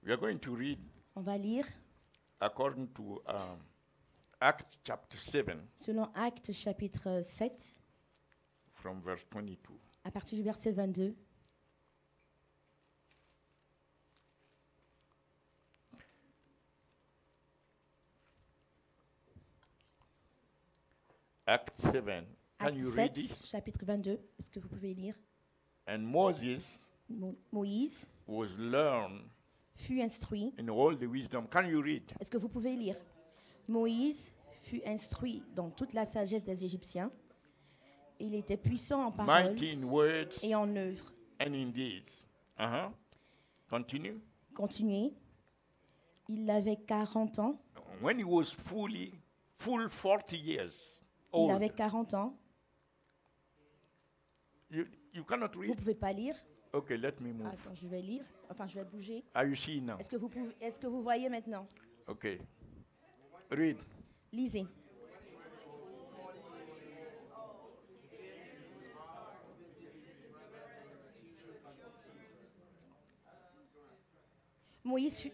We are going to read On va lire according to Acts chapter 7 selon Actes chapitre 7, from verse 22. à partir du verset 22. Acts 7. Can Actes you read 7, this? chapitre 22. Est-ce que vous pouvez lire? And Moses Moïse was learned fut instruit. in all the wisdom. Can you read? Est-ce que vous pouvez lire? Moïse fut instruit dans toute la sagesse des Égyptiens. Il était puissant en parole Mighty in words et en œuvre. and in deeds. Continue. Continuez. Il avait 40 ans. When he was full 40 years Il old. avait 40 ans. You cannot Vous ne read? pouvez pas lire. Okay, let me move. Attends, je vais lire. Enfin, je vais bouger. Are you seeing now? Est-ce que vous voyez maintenant? Okay. Read. Lisez. Moïse fut...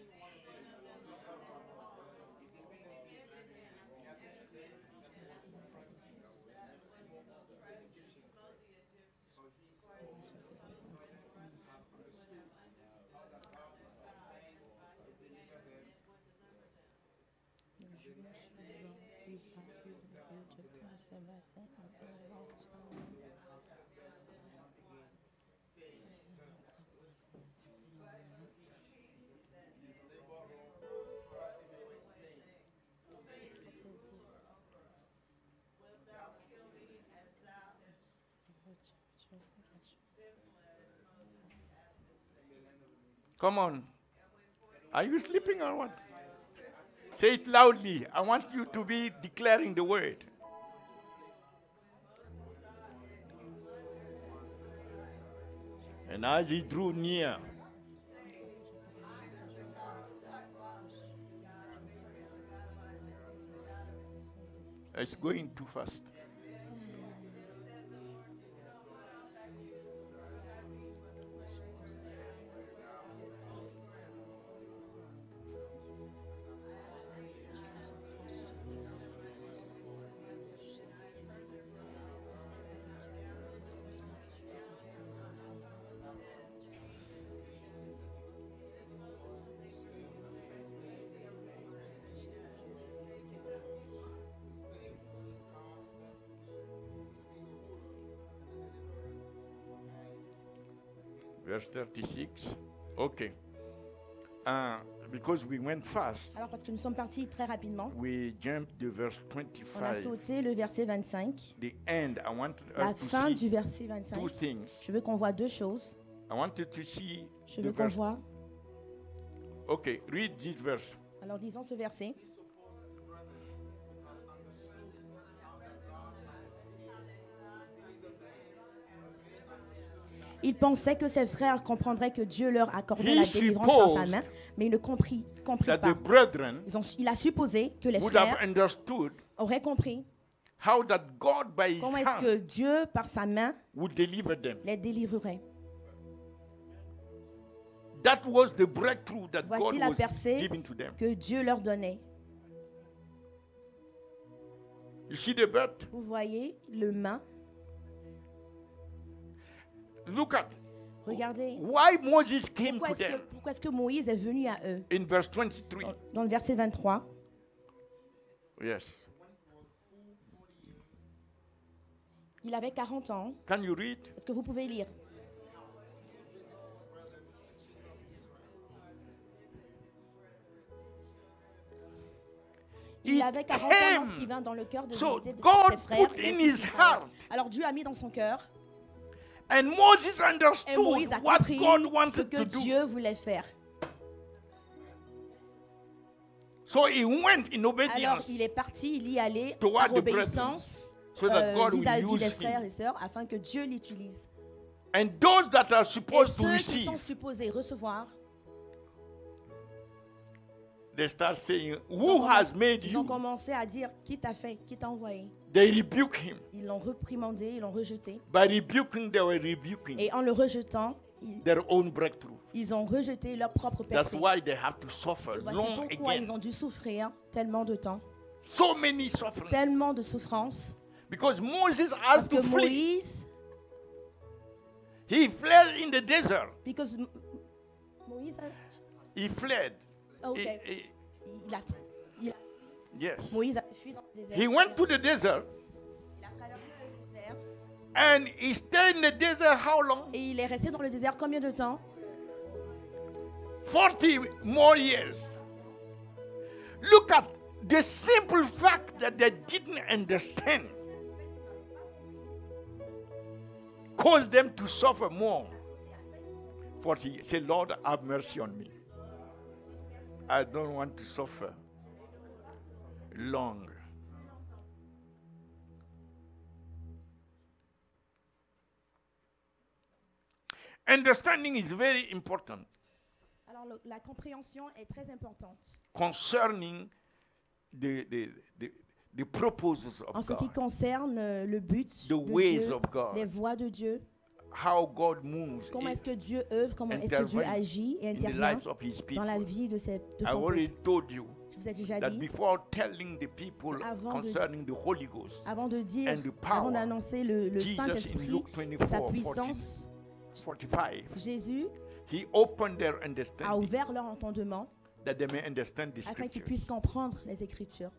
Come on. Are you sleeping or what? Say it loudly. I want you to be declaring the word. And as he drew near, it's going too fast. Verse 36. Okay. Because we went fast, Alors, parce que nous sommes partis très rapidement, we jumped the verse on a 25. sauté le verset 25. The end. I want La us to fin see du verset 25. two things. Je veux qu'on voit deux choses. I wanted to see Je the veux qu'on verse. voit. Okay, read this verse. Alors, lisons ce verset. Il pensait que ses frères comprendraient que Dieu leur accordait He la délivrance par sa supposed main, mais il ne comprit That pas. the brethren Il a supposé que les would have frères understood auraient compris how that God by his comment est-ce que hand Dieu, par sa main, would deliver them. les délivrerait. That was the breakthrough that Voici God la was percée giving to them. que Dieu leur donnait. You see the bird? Vous voyez le main. Look at Regardez. why Moses came to them Pourquoi est-ce que Moïse est venu à eux? in verse 23. Dans le verset 23. Yes. Il avait 40 ans. Can you read? Est-ce que vous pouvez lire? Il It avait 40 ans came. lorsqu'il vint dans le cœur de So visiter God ses frères. put et in de his ses frères. heart. Alors Dieu a mis dans son cœur And Moses et understood Moïse a what compris God ce wanted que to do. Dieu voulait faire. So he went in Alors obedience il est parti, il y allait toward par the brethren, obéissance so that God will vis-à-vis des use frères him. et sœurs afin que Dieu l'utilise. And those that are Et supposed to ceux qui sont receive, supposés recevoir, they start saying, ils who ont has commencé- made ils ont you? commencé à dire qui t'a fait, qui t'a envoyé. They rebuke him. Ils l'ont reprimandé, ils l'ont rejeté. By rebuking, they were rebuking. Et en le rejetant, their own breakthrough. Ils ont rejeté leur propre That's percée. why they have to suffer Voici long pourquoi again. ils ont dû souffrir tellement de temps, So many suffering. tellement de souffrances. Because Moses Parce has que to flee. Moïse, He fled in the desert. because Moïse, He fled. ok, il a- Yes. Moïse a fui dans le désert. He went to the desert Il a traversé le désert. and he stayed in the desert how long? Et il est resté dans le désert combien de temps? 40 more years. Look at the simple fact that they didn't understand caused them to suffer more. 40 years. Say, Lord, have mercy on me. I don't want to suffer long. Understanding is very important Alors la compréhension est très importante concerning the purposes en of ce qui God, concerne le but the de ways Dieu, of les God, voies de Dieu, how God moves comment in est-ce que Dieu œuvre, comment est-ce que Dieu intervene agit et the intervient lives of His dans la people. vie de I son already peuple. told you Je vous ai déjà that dit, before telling the people Avant de concerning the Holy Ghost, avant de dire, and the power, avant d'annoncer le Jesus in Saint-Esprit Luke et sa 24, puissance, 45, Jésus He opened their a understanding ouvert leur entendement that they may understand the afin qu'ils scriptures. puissent comprendre les Écritures.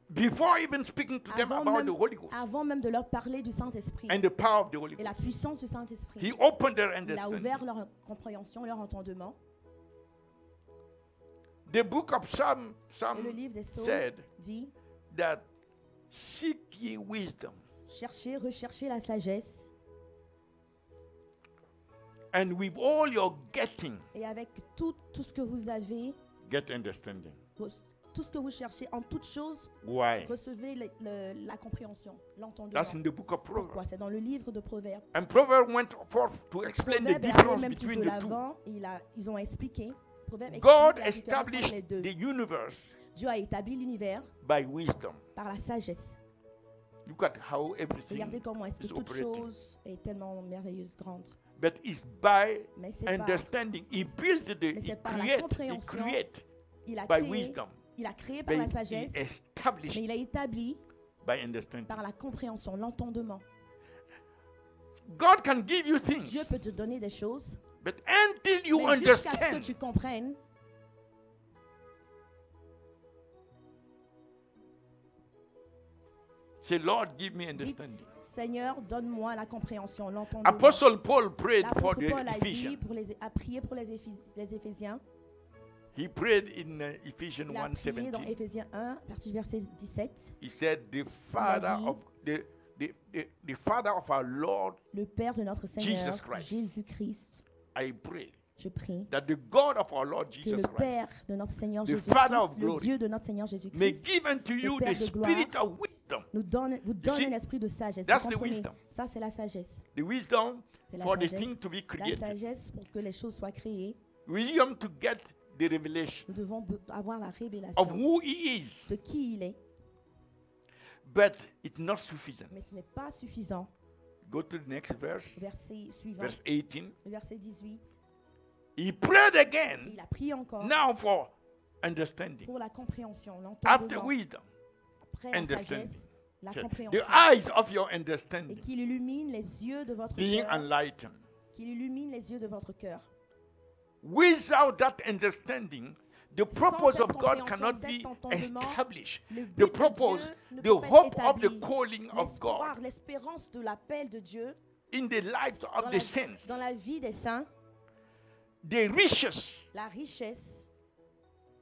Before even speaking to them about the Holy Ghost Avant même de leur parler du Saint-Esprit and the power of the Holy et la Ghost, puissance du Saint-Esprit, He opened their il a understanding. ouvert leur compréhension, leur entendement. The book of Et le Psalm livre des Psaumes said dit, that seek ye wisdom, cherchez, recherchez la sagesse, and with all your getting, et avec tout ce que vous avez, get understanding. tout ce que vous cherchez en toute chose, Why? recevez la compréhension, l'entendement. That's in the book of Pourquoi? Proverbs. C'est dans le livre de Proverbes. And Proverbs went forth to explain the Proverbes est allé difference même plus between de the two. l'avant, ils ont expliqué. Proverbes explique God la différence entre les established deux. the universe Dieu a établi l'univers by wisdom. par la sagesse. Look at how everything Regardez comment est-ce que is toute operating. chose est tellement merveilleuse, grande. But it's by Mais c'est par, understanding. He built mais he c'est par la create compréhension, il a by créé, wisdom. il a créé par But la he sagesse, mais established il a établi by understanding. par la compréhension, l'entendement. God can give you Dieu things, peut te donner des choses, but until you mais jusqu'à ce que understand, tu comprennes, say, Lord, give me dites, understanding. Seigneur, donne-moi la compréhension, l'entendement. Apostle Paul prayed for L'apôtre the Paul a dit, Ephesians. a prié pour les Éphésiens. He prayed in Ephesians Il a prié dans 1:17. Éphésiens 1, à partir du verset 17. He said, "The Father dit, of the Father of our Lord, Le Père de notre Seigneur, Jesus Christ. Jésus-Christ, I pray je prie that the God of our Lord que Jesus le Père Christ de notre Seigneur the Jésus-Christ, Father of le glory, Dieu de notre Seigneur may Jésus-Christ, give unto you Père the de gloire, spirit of wisdom." vous donne see, un esprit de sagesse. that's Vous the comprenez? wisdom. Ça, c'est la sagesse. The wisdom C'est la for the sagesse. thing to be La created. sagesse pour que les choses soient créées. Wisdom to get the revelation Nous devons avoir la of révélation who He is. de qui il est. But it's not sufficient. Mais ce n'est pas suffisant. Go to the next verse, Verset suivant, verse 18. le verset 18. He prayed Et again, il a prié encore now for understanding. pour la compréhension, After l'entendement. wisdom, Après la understanding. sagesse, la the compréhension. eyes of your Et understanding qu'il illumine les yeux de votre being cœur. enlightened. Qu'il illumine les yeux de votre cœur. Without that understanding, the purpose cette of God compréhension, cannot cet be entendement, established. Le but The de purpose, Dieu ne the peut pas hope être of the établi. calling of God L'espoir, l'espérance de l'appel de Dieu in the lives dans of the saints, dans la vie des saints, the riches la richesse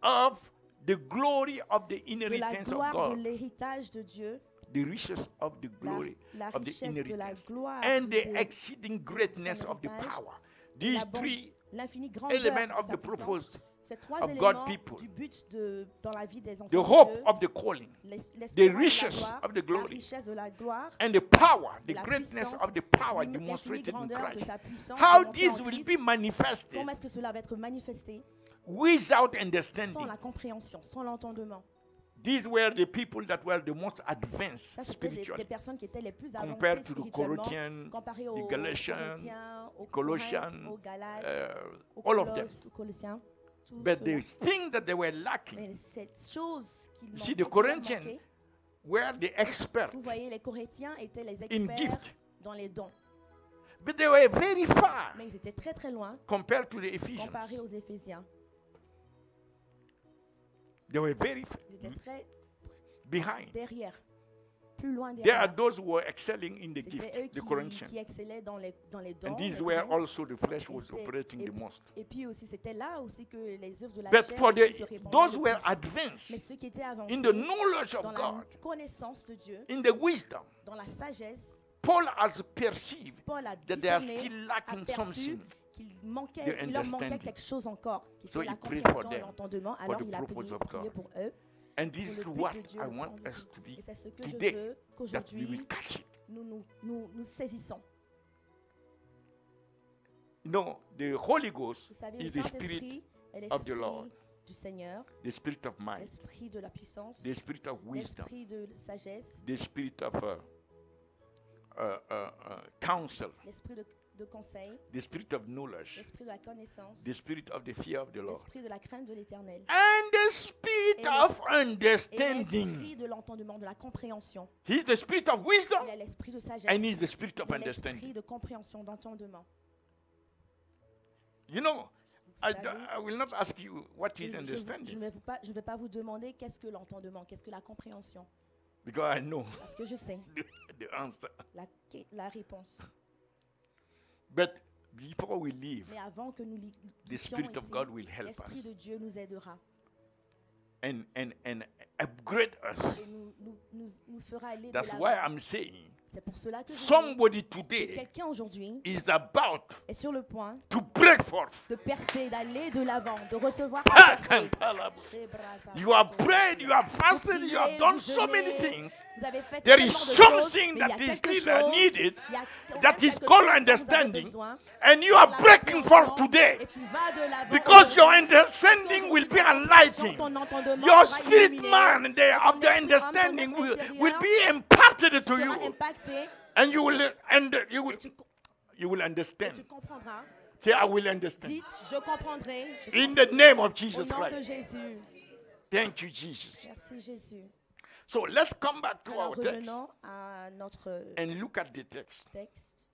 of the glory of the de la inheritance of gloire de God, l'héritage de Dieu, the riches of the glory la of the richesse de la inheritance, gloire and the de exceeding greatness of the héritage, power. These la bonne- three l'infinie grandeur elements de of sa the puissance. purpose, Ces trois of éléments God people. du but dans la vie des enfants the de hope Dieu, of the calling, l'espérance the de la riches gloire, of the la glory, richesse de la gloire, and the power, the la greatness puissance, of the power l'infinie demonstrated in grandeur de Christ. sa puissance How démontrée en this will Christ. be manifested Comment est-ce que cela va être manifesté without sans understanding, la compréhension, sans l'entendement? These were the people that were the most advanced Ça, c'était des spiritually personnes qui étaient les plus avancées compared to the spirituellement, Corinthians, comparées the aux Galatians, Corinthiens, aux Colossians, Corinthes, aux Galates, aux all of them. Colosses, aux Colossiens. Tout But cela. the thing that they were lacking, Mais cette chose qui you see, manquait, the qui leur Corinthians manquait, were the experts vous voyez, les Corinthiens étaient les in experts gift, dans les dons. but they were very far Mais ils étaient très très loin compared to the Ephesians. comparés aux Éphésiens. They were very Ils étaient très behind. derrière, plus loin There are derrière. those who were excelling in the C'était eux gift, the qui Corinthians. excellaient dans les dons. And these les were Corinthes. also the flesh was C'était- operating et, the most. et puis aussi, c'était là aussi que les œuvres de la But chair for aussi se the répandaient those le who were plus. Mais advanced ceux qui étaient avancés in the knowledge dans of la God, connaissance de Dieu, in the wisdom, dans la sagesse, Paul has perceived Paul a that they are discerné, still lacking aperçu something. qu'il The il leur manquait understanding. quelque chose encore, qui So était la he prayed for compréhension et them, l'entendement. for Alors the il a purpose prié, of prié God. pour eux, And this is pour le what but de Dieu. I want en us to vue. be Et c'est ce que je today, veux that we qu'aujourd'hui, will catch it. nous saisissons. You know, the Holy Ghost Vous savez, is le the Spirit, Saint-Esprit est of the l'Esprit Lord. du Seigneur, the Spirit of might, l'Esprit de la puissance, the Spirit of wisdom, l'Esprit de sagesse, the Spirit of counsel, l'Esprit de conseil, the Spirit of knowledge, l'Esprit de la connaissance, the Spirit of the fear of the Lord, l'Esprit de la crainte de l'Éternel and the Spirit Et of et understanding. l'Esprit de l'entendement, de la compréhension. He's the Spirit of Il wisdom, a l'Esprit de sagesse, and He's the Spirit of et understanding. l'Esprit de compréhension, d'entendement. You know, Vous I, savez, I will not ask you what is je understanding, ne vais pas vous demander qu'est-ce que l'entendement, qu'est-ce que la compréhension, because I know parce que je sais the answer. la réponse. But before we leave, Mais avant que nous the quittions Spirit of ici, God will help l'Esprit us de Dieu nous aidera and upgrade us. et nous fera aller de That's l'avant. why I'm saying C'est pour cela que je dis somebody que today quelqu'un aujourd'hui is about est sur le point to break forth. de percer, d'aller de l'avant, de recevoir Ah, sa percée. You have prayed, you have fasted, you have done so many jeûné, things. Vous avez fait There tellement is de something choses, mais il y that a is quelque still chose, needed, il y a that is quelque called chose dont vous avez understanding, besoin, and you dans are la breaking forth compréhension, today et tu vas de l'avant because your aujourd'hui. understanding will be Ton enlightened. entendement Your sera spirit illuminé, man et ton of the esprit âme, ton understanding être will intérieur be imparted to sera you, impacté, and you will et understand. tu comprendras. Say, I will understand. Dites, je comprendrai. In the name of Au Jesus nom de Christ. Jésus. Thank you, Jesus. Merci Jésus. So let's come back to Alors our text revenons à notre and look at the text. texte.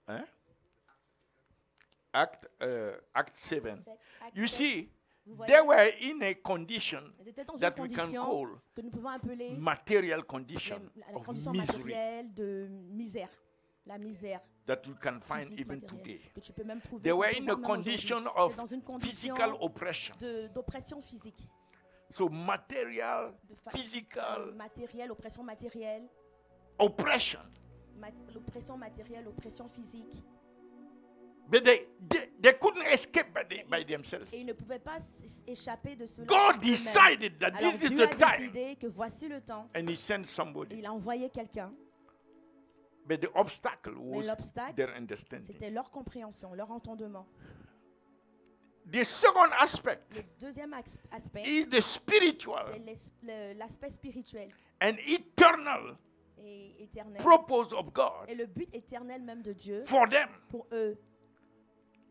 Huh? Act 7. Acte You 7. see, Vous voyez, they were in a condition ils étaient dans une that we can condition call que nous pouvons appeler material condition la of condition misery matérielle de misère. La misère that you can find physique even matérielle today. que tu peux même trouver. They were qu'on in trouve a même aujourd'hui. condition C'est of dans une condition physical oppression. d'oppression physique. So material, De physical matérielle, oppression matérielle, oppression. l'oppression matérielle, oppression physique. But they couldn't escape by themselves. Et ils ne pouvaient pas échapper de cela. God eux-mêmes. decided that Alors this is Dieu the a time, décidé que voici le temps. and He sent Et somebody. il a envoyé quelqu'un. But the obstacle Mais was l'obstacle, their understanding. c'était leur compréhension, leur entendement. The second aspect Le deuxième aspect, is the spiritual c'est l'aspect spirituel and eternal et éternel. purpose of God Et le but éternel même de Dieu for them pour eux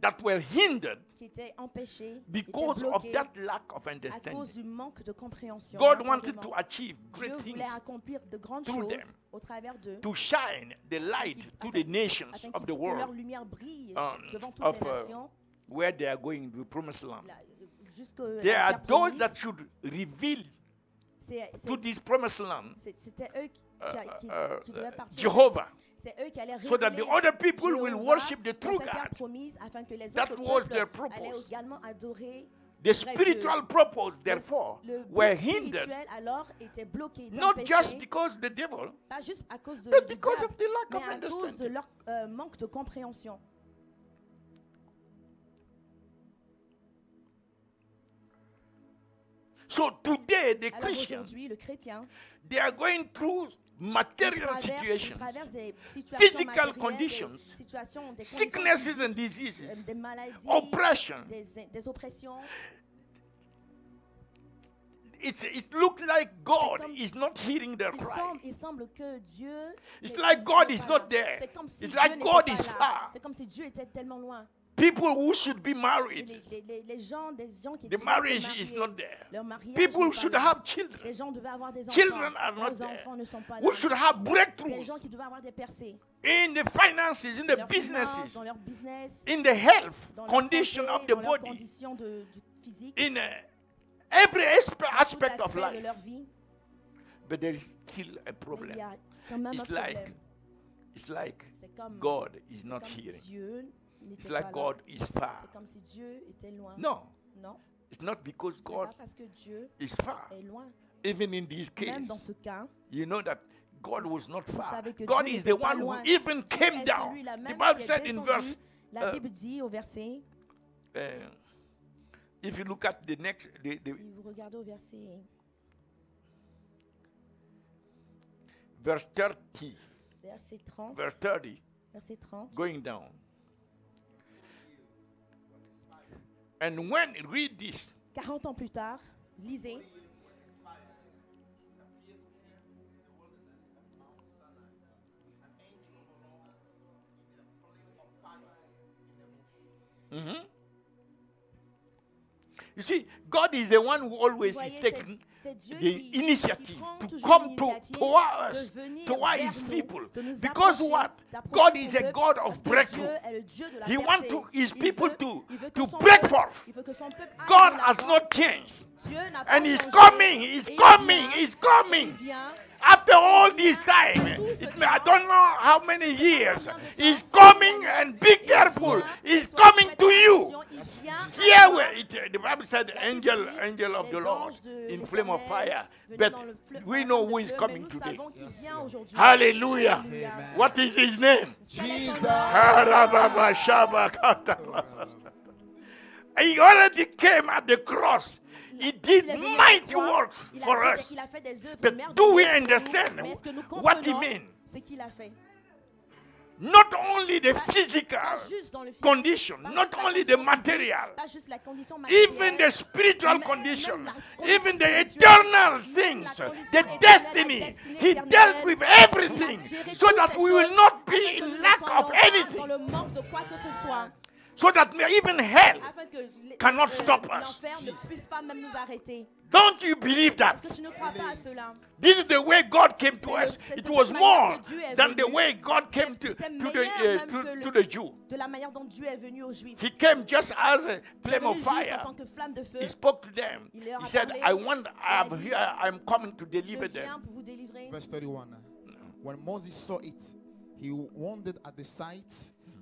that were hindered qui étaient empêchés, because étaient of bloqués that lack of à understanding. cause du manque de compréhension. God d'entendement. wanted to achieve Dieu great things, voulait accomplir de grandes through choses them, au travers d'eux, to shine the light to the nations afin of the que leur world lumière brille devant toutes of les nations, where they are going, the promised land. jusqu'à There la are terre those promise. that should reveal to this promised land C'était eux qui devaient partir. Jehovah, C'est eux qui allaient so that the révéler other people will Jéhovah worship the dans true cette terre God. promise, afin que les That autres was peuples their purpose. allaient également adorer. The spiritual purpose, therefore, Le but were hindered, spirituel alors était bloqué, était not just empêché, because the devil, pas juste à cause de but du because diable, of the lack mais of à cause de understanding. leur manque de compréhension. So today, the Alors Christians, aujourd'hui, le chrétien, they are going through material situations, traverse des situations physical matérielles, conditions, des situations, des conditions sicknesses physiques, and diseases, des maladies, oppression. des oppressions. It looks like God comme- is not hearing their cry. Il semble que Dieu It's n'est- like God n'est is pas not là. there. C'est comme si It's Dieu like n'était God pas is là. far. C'est comme si Dieu était tellement loin. People who should be Et married, les gens, des gens qui the étaient marriage mariés, is not there. leur mariage People n'est pas should là. have children. Les gens devaient avoir des enfants. Children are not Leurs there. enfants ne sont pas là. Who should have Les breakthroughs gens qui devaient avoir des percées in the finances, in dans the leurs finances, businesses, dans leur business, in the health dans leur condition santé, of the dans leur body, condition du physique, in every dans tout aspect of aspect de life. leur vie. But there is still a Mais problem. il y a quand même un It's problème. like, it's like C'est comme, God is c'est not comme hearing. Dieu It's n'était like pas là. God is far. C'est comme si Dieu était loin. No, Non, it's not because c'est God pas parce que Dieu is far. est loin. Even in this Même case, dans ce cas, you know that God was not far. savez que God Dieu is n'était the pas one who loin. even Dieu came est down. celui-là The même Bible qui est said in descendu. verse, La Bible dit au verset, if you look at the next, si vous regardez au verset verse 30, verset 30, verse 30, verset 30, going down. And when, read this, 40 ans plus tard, lisez, you see, God is the one who vous always voyez, is taking c'est Dieu the qui initiative prend to toujours come to l'initiative us, de venir to vers his nous, people. de nous Because approcher, what? d'approcher God son is a peuple, God parce of que breakthrough. Dieu est le Dieu de la He percée. wants to, his Il people veut- to, il veut que to son break peuple- forth. il veut que son peuple aille God de has l'avant. not changed. Dieu n'a pas And he's changé. coming, Et he's il coming, vient, he's il coming. vient. After all this time, I don't know how many years, he's coming, and be careful, he's coming to you. Here, the Bible said, angel of the Lord in flame of fire. But we know who is coming today. Hallelujah. What is his name? Jesus. He already came at the cross. He did mighty works for us. But do we understand what he means? Not only the physical condition, not only the material, even the spiritual condition, even the eternal things, the destiny. He dealt with everything so that we will not be in lack of anything. So that even hell cannot stop us. Don't you believe that? This is the way God came to us. It was more than the way God came to the Jew. He came just as a flame of fire. He spoke to them. He said, I'm coming to deliver them. Verse 31. When Moses saw it, he wondered at the sight,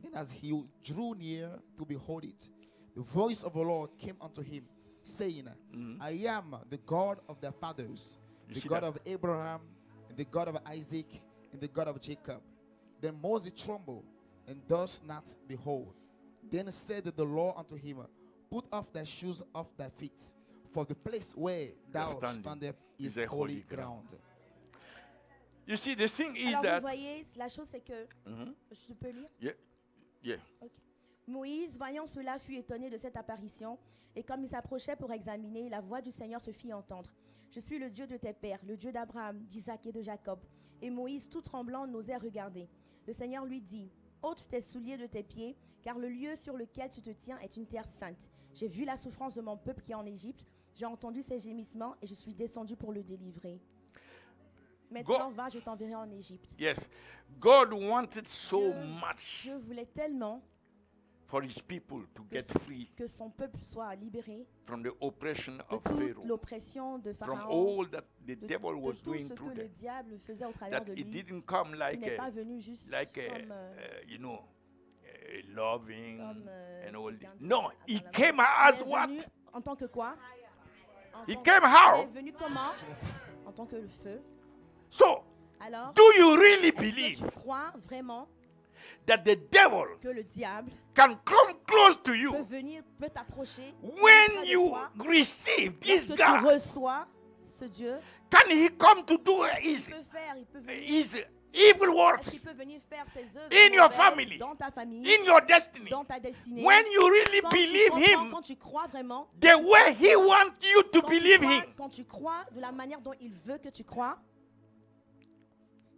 and as he drew near to behold it, the voice of the Lord came unto him, saying, I am the God of their fathers, the God of Abraham, and the God of Isaac, and the God of Jacob. Then Moses trembled, and durst not behold. Then said the Lord unto him, Put off thy shoes off thy feet, for the place where thou standest is a holy ground. You see, the thing is Alors, that... vous voyez, la chose c'est que... Je peux lire? Yeah. Okay. Moïse, voyant cela, fut étonné de cette apparition, et comme il s'approchait pour examiner, la voix du Seigneur se fit entendre. Je suis le Dieu de tes pères, le Dieu d'Abraham, d'Isaac et de Jacob. Et Moïse, tout tremblant, n'osait regarder. Le Seigneur lui dit, ôte tes souliers de tes pieds, car le lieu sur lequel tu te tiens est une terre sainte. J'ai vu la souffrance de mon peuple qui est en Égypte, j'ai entendu ses gémissements et je suis descendu pour le délivrer. Maintenant, va, je t'enverrai en Égypte. Yes, God wanted so much Dieu voulait tellement for his people to get free que son peuple soit libéré from the oppression de of toute Pharaoh, l'oppression de from Pharaon, all that the devil de was tout doing ce que through le them. diable faisait au travers That de it lui, didn't come qui like n'est pas a, venu juste comme loving comme, and all this. quelqu'un de- No, he dans la came main. as Il est what? venu en tant que quoi? He tant- came Il how? est venu comment? En tant que le feu. So, Alors, do you really est-ce que believe tu crois vraiment that the devil que le diable can come close to peut you venir, peut t'approcher when près de you toi, receive this lorsque tu God? reçois ce Dieu, can he come to do his evil works est-ce qu'il peut venir faire ses œuvres in your mauvaises family, dans ta famille, in your destiny? dans ta destinée? When you really Quand tu believe comprends, him quand tu crois vraiment, the way he wants you to quand tu believe crois- him, quand tu crois de la manière dont il veut que tu crois,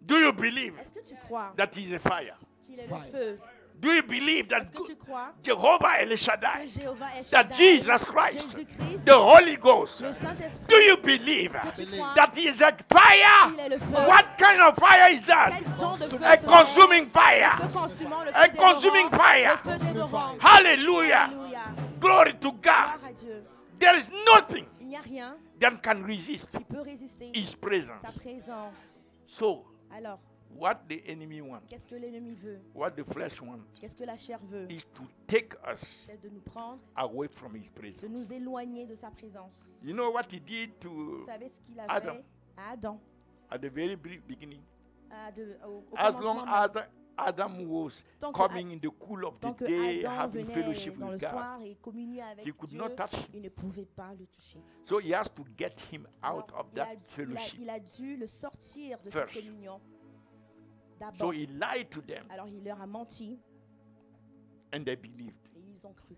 do you believe est-ce que tu crois that he is a fire? qu'il est le Fire. feu? Do you believe that Est-ce que tu crois Jehovah El que Shaddai, Jéhovah est that Shaddai, Jesus Christ, Jésus-Christ, the Holy Ghost, le Saint-Esprit, do you believe est-ce que tu crois that he is a fire? qu'il est le feu? What kind of fire is that? Quel genre de feu A c'est? consuming Le fire. feu consumant, le A feu consuming dévorant, fire. le feu dévorant. Hallelujah. Alléluia. Glory to God. Gloire à Dieu. There is nothing Il n'y a rien that can resist qui peut résister his sa presence. présence. So, Alors, what the enemy wants, qu'est-ce que l'ennemi veut? what the flesh wants, Qu'est-ce que la chair veut? is to take us C'est de nous prendre, away from his de presence. nous éloigner de sa présence. You know what he did Vous to savez ce qu'il a Adam. fait à Adam? at the very beginning? Au As commencement long même. as Adam was Tant que coming in the cool of Tant the que day, Adam having venait fellowship dans le with God, soir et communiait avec he could Dieu, not touch him. il ne pouvait pas le toucher. So he has to get him out Alors, of that fellowship. il a dû le sortir de First. cette communion. So D'abord. he lied to them Alors il leur a menti and they believed. et ils ont cru.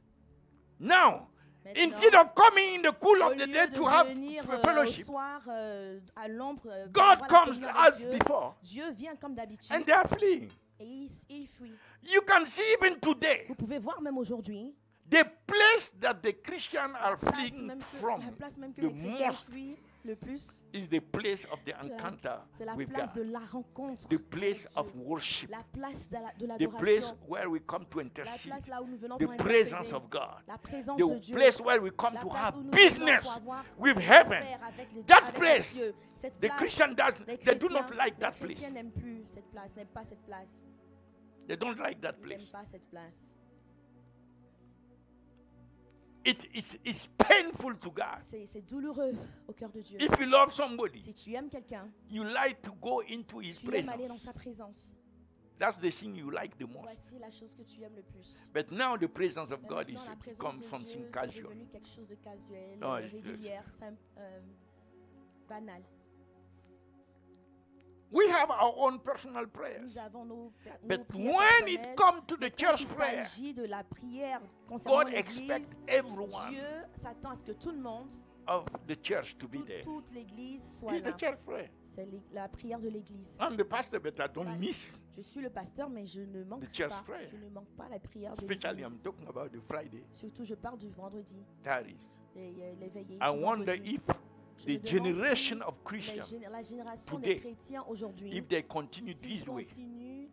Now, Maintenant, instead of coming in the cool au of the lieu day de to have venir au fellowship, soir à l'ombre, pour God avoir la comes communion avec as Dieu, before Dieu vient comme d'habitude and they are fleeing. et il fuit. You can see even today, Vous pouvez voir même aujourd'hui the place that the Christians are la place fleeing même que from the the les chrétiens most fuient le plus, is the place of the encounter c'est la with place de God, la rencontre, the place avec of Dieu. worship, La place de the l'adoration, place where we come to la intercede, place là où nous venons the pour presence intercéder, of God, la présence de the Dieu, place where we come la to place have où nous business venons pour avoir with des heaven. affaires avec That avec place, Dieu. Cette The place, Christian does, les they do not chrétiens- like that les place. chrétiens n'aiment plus cette place, n'aiment pas cette place. They don't like that Ils n'aiment place. pas cette place. It's painful to God. C'est douloureux au cœur de Dieu. If you love somebody, Si tu aimes quelqu'un, you like to go into his tu aimes aller dans presence. sa présence. That's the thing you like the most. Voici la chose que tu aimes le plus. But now the presence of Mais God maintenant, is la présence become de something Dieu, c'est casual. devenu quelque chose de casuel, Non, it's- régulière, simple, banal. We have our own personal prayers. Nous avons nos But prières when it personnelles. comes to the Quand church il prayer, s'agit de la prière concernant God l'Église, expects everyone Dieu s'attend à ce que tout le monde, of the church to be there. toute l'Église soit It's là. the church prayer. C'est la prière de l'Église. I'm the pastor, but I don't miss. Je suis le pasteur, mais je ne manque The church pas. prayer. Je ne manque pas la prière de Especially, l'Église. I'm talking about the Friday, Surtout, je parle du vendredi, Tarries. les veillées. I du wonder vendredi. if Je me the demande generation si of Christians, la génération today, des chrétiens aujourd'hui, if they continue s'ils this way, continuent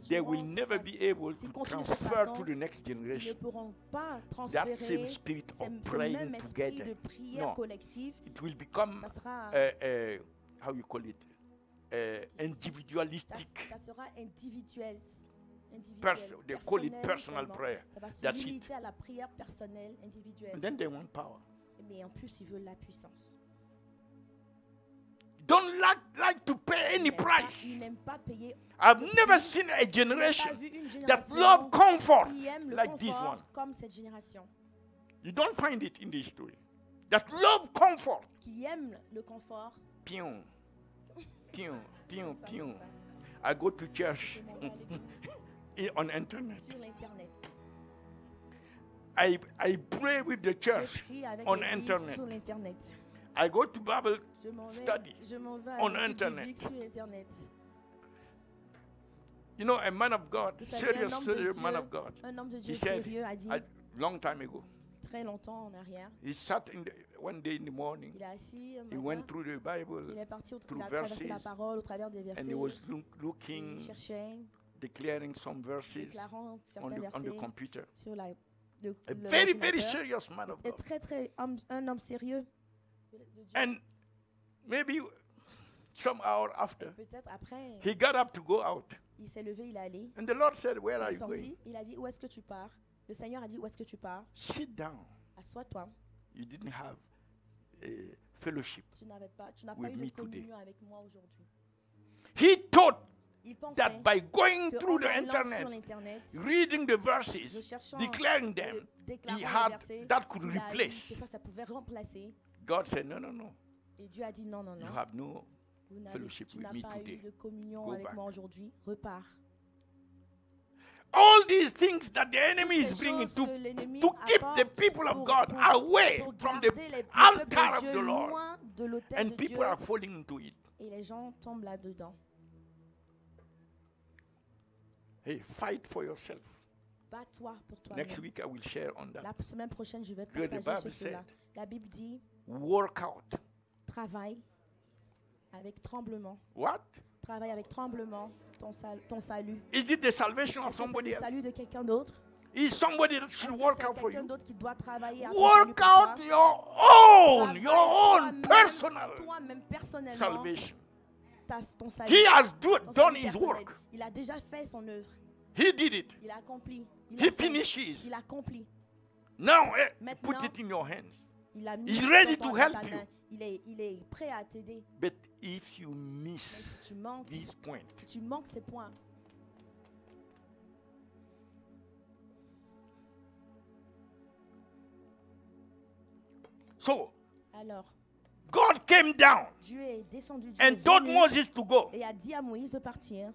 they will cette never façon, be able s'ils to continuent de cette transfer façon, to the next ils ne generation pourront pas that transférer same spirit ce of même praying esprit together. de prière No. collective. It will become Ça sera, how you call it, individualistic. ça sera individuel. They call it personnel personal seulement. prayer. Ça va se That's it. limiter à la prière personnelle, individuelle. And then they want power. Mais en plus, ils veulent la puissance. Don't like to pay any Ils n'aiment pas- price. Ils n'aiment pas payer. I've never seen a J'ai pas generation vu une that génération love comfort qui aime le like this confort one. comme cette génération. You don't find it in the history. That love comfort. Qui aime le confort. Pion, pion, pion, Ça, pion. ça, I go to church je m'en vais à l'église, on internet. sur l'internet. I pray with the Je church prie avec on l'église internet. sur l'internet. I go to Bible Je m'en vais, study je m'en vais à on l'étude internet. biblique sur l'internet. You know, a man of God, Vous savez, serious, un homme de serious man Dieu, of God, Un homme de Dieu he said, sérieux a dit a long time ago, très longtemps en arrière. he sat one day in the morning, Il est assis un he went matin, through the il Bible, est parti, through il a traversé la verses, parole au travers des versets. and he was Il looking, cherchait, declaring some verses déclarant on certains the versets computer. sur A le very, very ordinateur. serious man of Et God. très un homme sérieux de Dieu. And maybe some hour after, Peut-être après, he got up to go out. il s'est levé, il est allé, And the Lord said, Where il are est you going? sorti, il a dit où est-ce que tu pars? Le Seigneur a dit où est-ce que tu pars? Sit down. Assois-toi. You didn't have a fellowship. Tu n'as pas With eu me de today. communion avec moi aujourd'hui. He thought Il pensait that by going que through en the allant sur internet, l'internet, reading the de verses, cherchant declaring them, déclarant he les had versets, that could il a dit replace. que ça pouvait remplacer. God said, No, no, no. Et Dieu a dit non, non, non. You have no Tu fellowship with n'as me pas eu today. de communion Go avec back. moi aujourd'hui. Repars. All these things that the enemy is Ces bringing choses que l'ennemi to keep the apporte people of pour- God pour- away pour from the garder le peuple altar de of Dieu the Lord. loin de l'autel And de people Dieu. are falling into it. Et les gens tombent là-dedans. Hey, fight for yourself. Bats-toi pour toi. Next week I will share on that. La semaine prochaine, je vais Because the partager Bible sur cela. said- La Bible dit Work out. travaille avec tremblement. What? Travaille avec tremblement ton salut. Is it the salvation of Est-ce que c'est somebody le else? salut de quelqu'un d'autre? Is somebody that Est-ce should que work c'est out for quelqu'un you? d'autre qui doit travailler à ton salut Work pour toi? out your Travaille own personal toi-même personnellement salvation. ton salut. He has Ton done salut his personnel. work. Il a déjà fait son œuvre. He did it. Il a accompli. Il He a fait. finishes. Il a accompli. Now, Maintenant, put it in your hands. Il a mis He's dans ready ta to help main. you. Il est prêt à t'aider. But if you Mais miss si tu manques, these points, si tu manques ces points, so alors God came down Dieu est descendu Dieu and est told venu Moses to go. et a dit à Moïse de partir.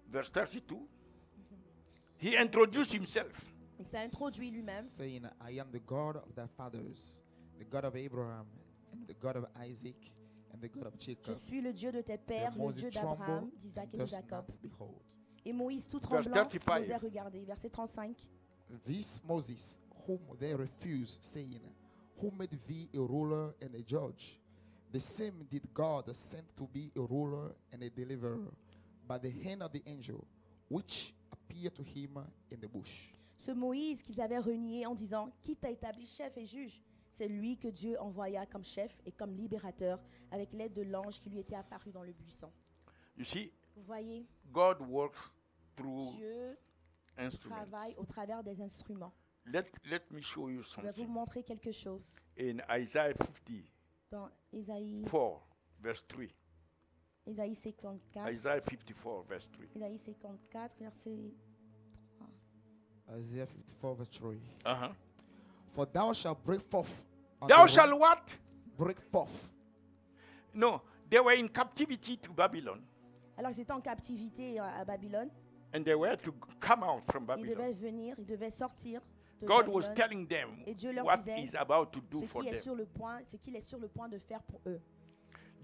Verse 32. He introduced himself. Il s'est introduit lui-même. saying, I am the God of thy fathers, the God of Abraham, and the God of Isaac, and the God of Je Jacob. suis le Dieu de tes Then pères, le Moses Dieu d'Abraham, trembled d'Isaac and et de durst Jacob. not behold. Et Moïse, tout Verse tremblant, 35. n'osait regarder. Verset 35. This Moses, whom they refused, saying, Who made thee a ruler and a judge? The same did God send to be a ruler and a deliverer by the hand of the angel, which appeared to him in the bush. Ce Moïse qu'ils avaient renié en disant, qui t'a établi chef et juge? C'est lui que Dieu envoya comme chef et comme libérateur avec l'aide de l'ange qui lui était apparu dans le buisson. You see, Vous voyez, God works through Dieu instruments. travaille au travers des instruments. Let me show you Je vais vous something. montrer quelque chose In Isaiah 54, dans Ésaïe, verse 3. Ésaïe 54. Isaiah 54, verse 3. Ésaïe 54, verset 3. Isaiah 54, verse 3. Uh-huh. For thou shalt break forth. on Thou the shalt rock- what? break forth. No, they were in captivity to Babylon. Alors ils étaient en captivité à Babylone. And they were to come out from Ils Babylon. devaient venir, ils devaient sortir de God was Babylone. telling them Et Dieu leur what disait he's about to do ce for qu'il est them. sur le point, ce qu'il est sur le point de faire pour eux.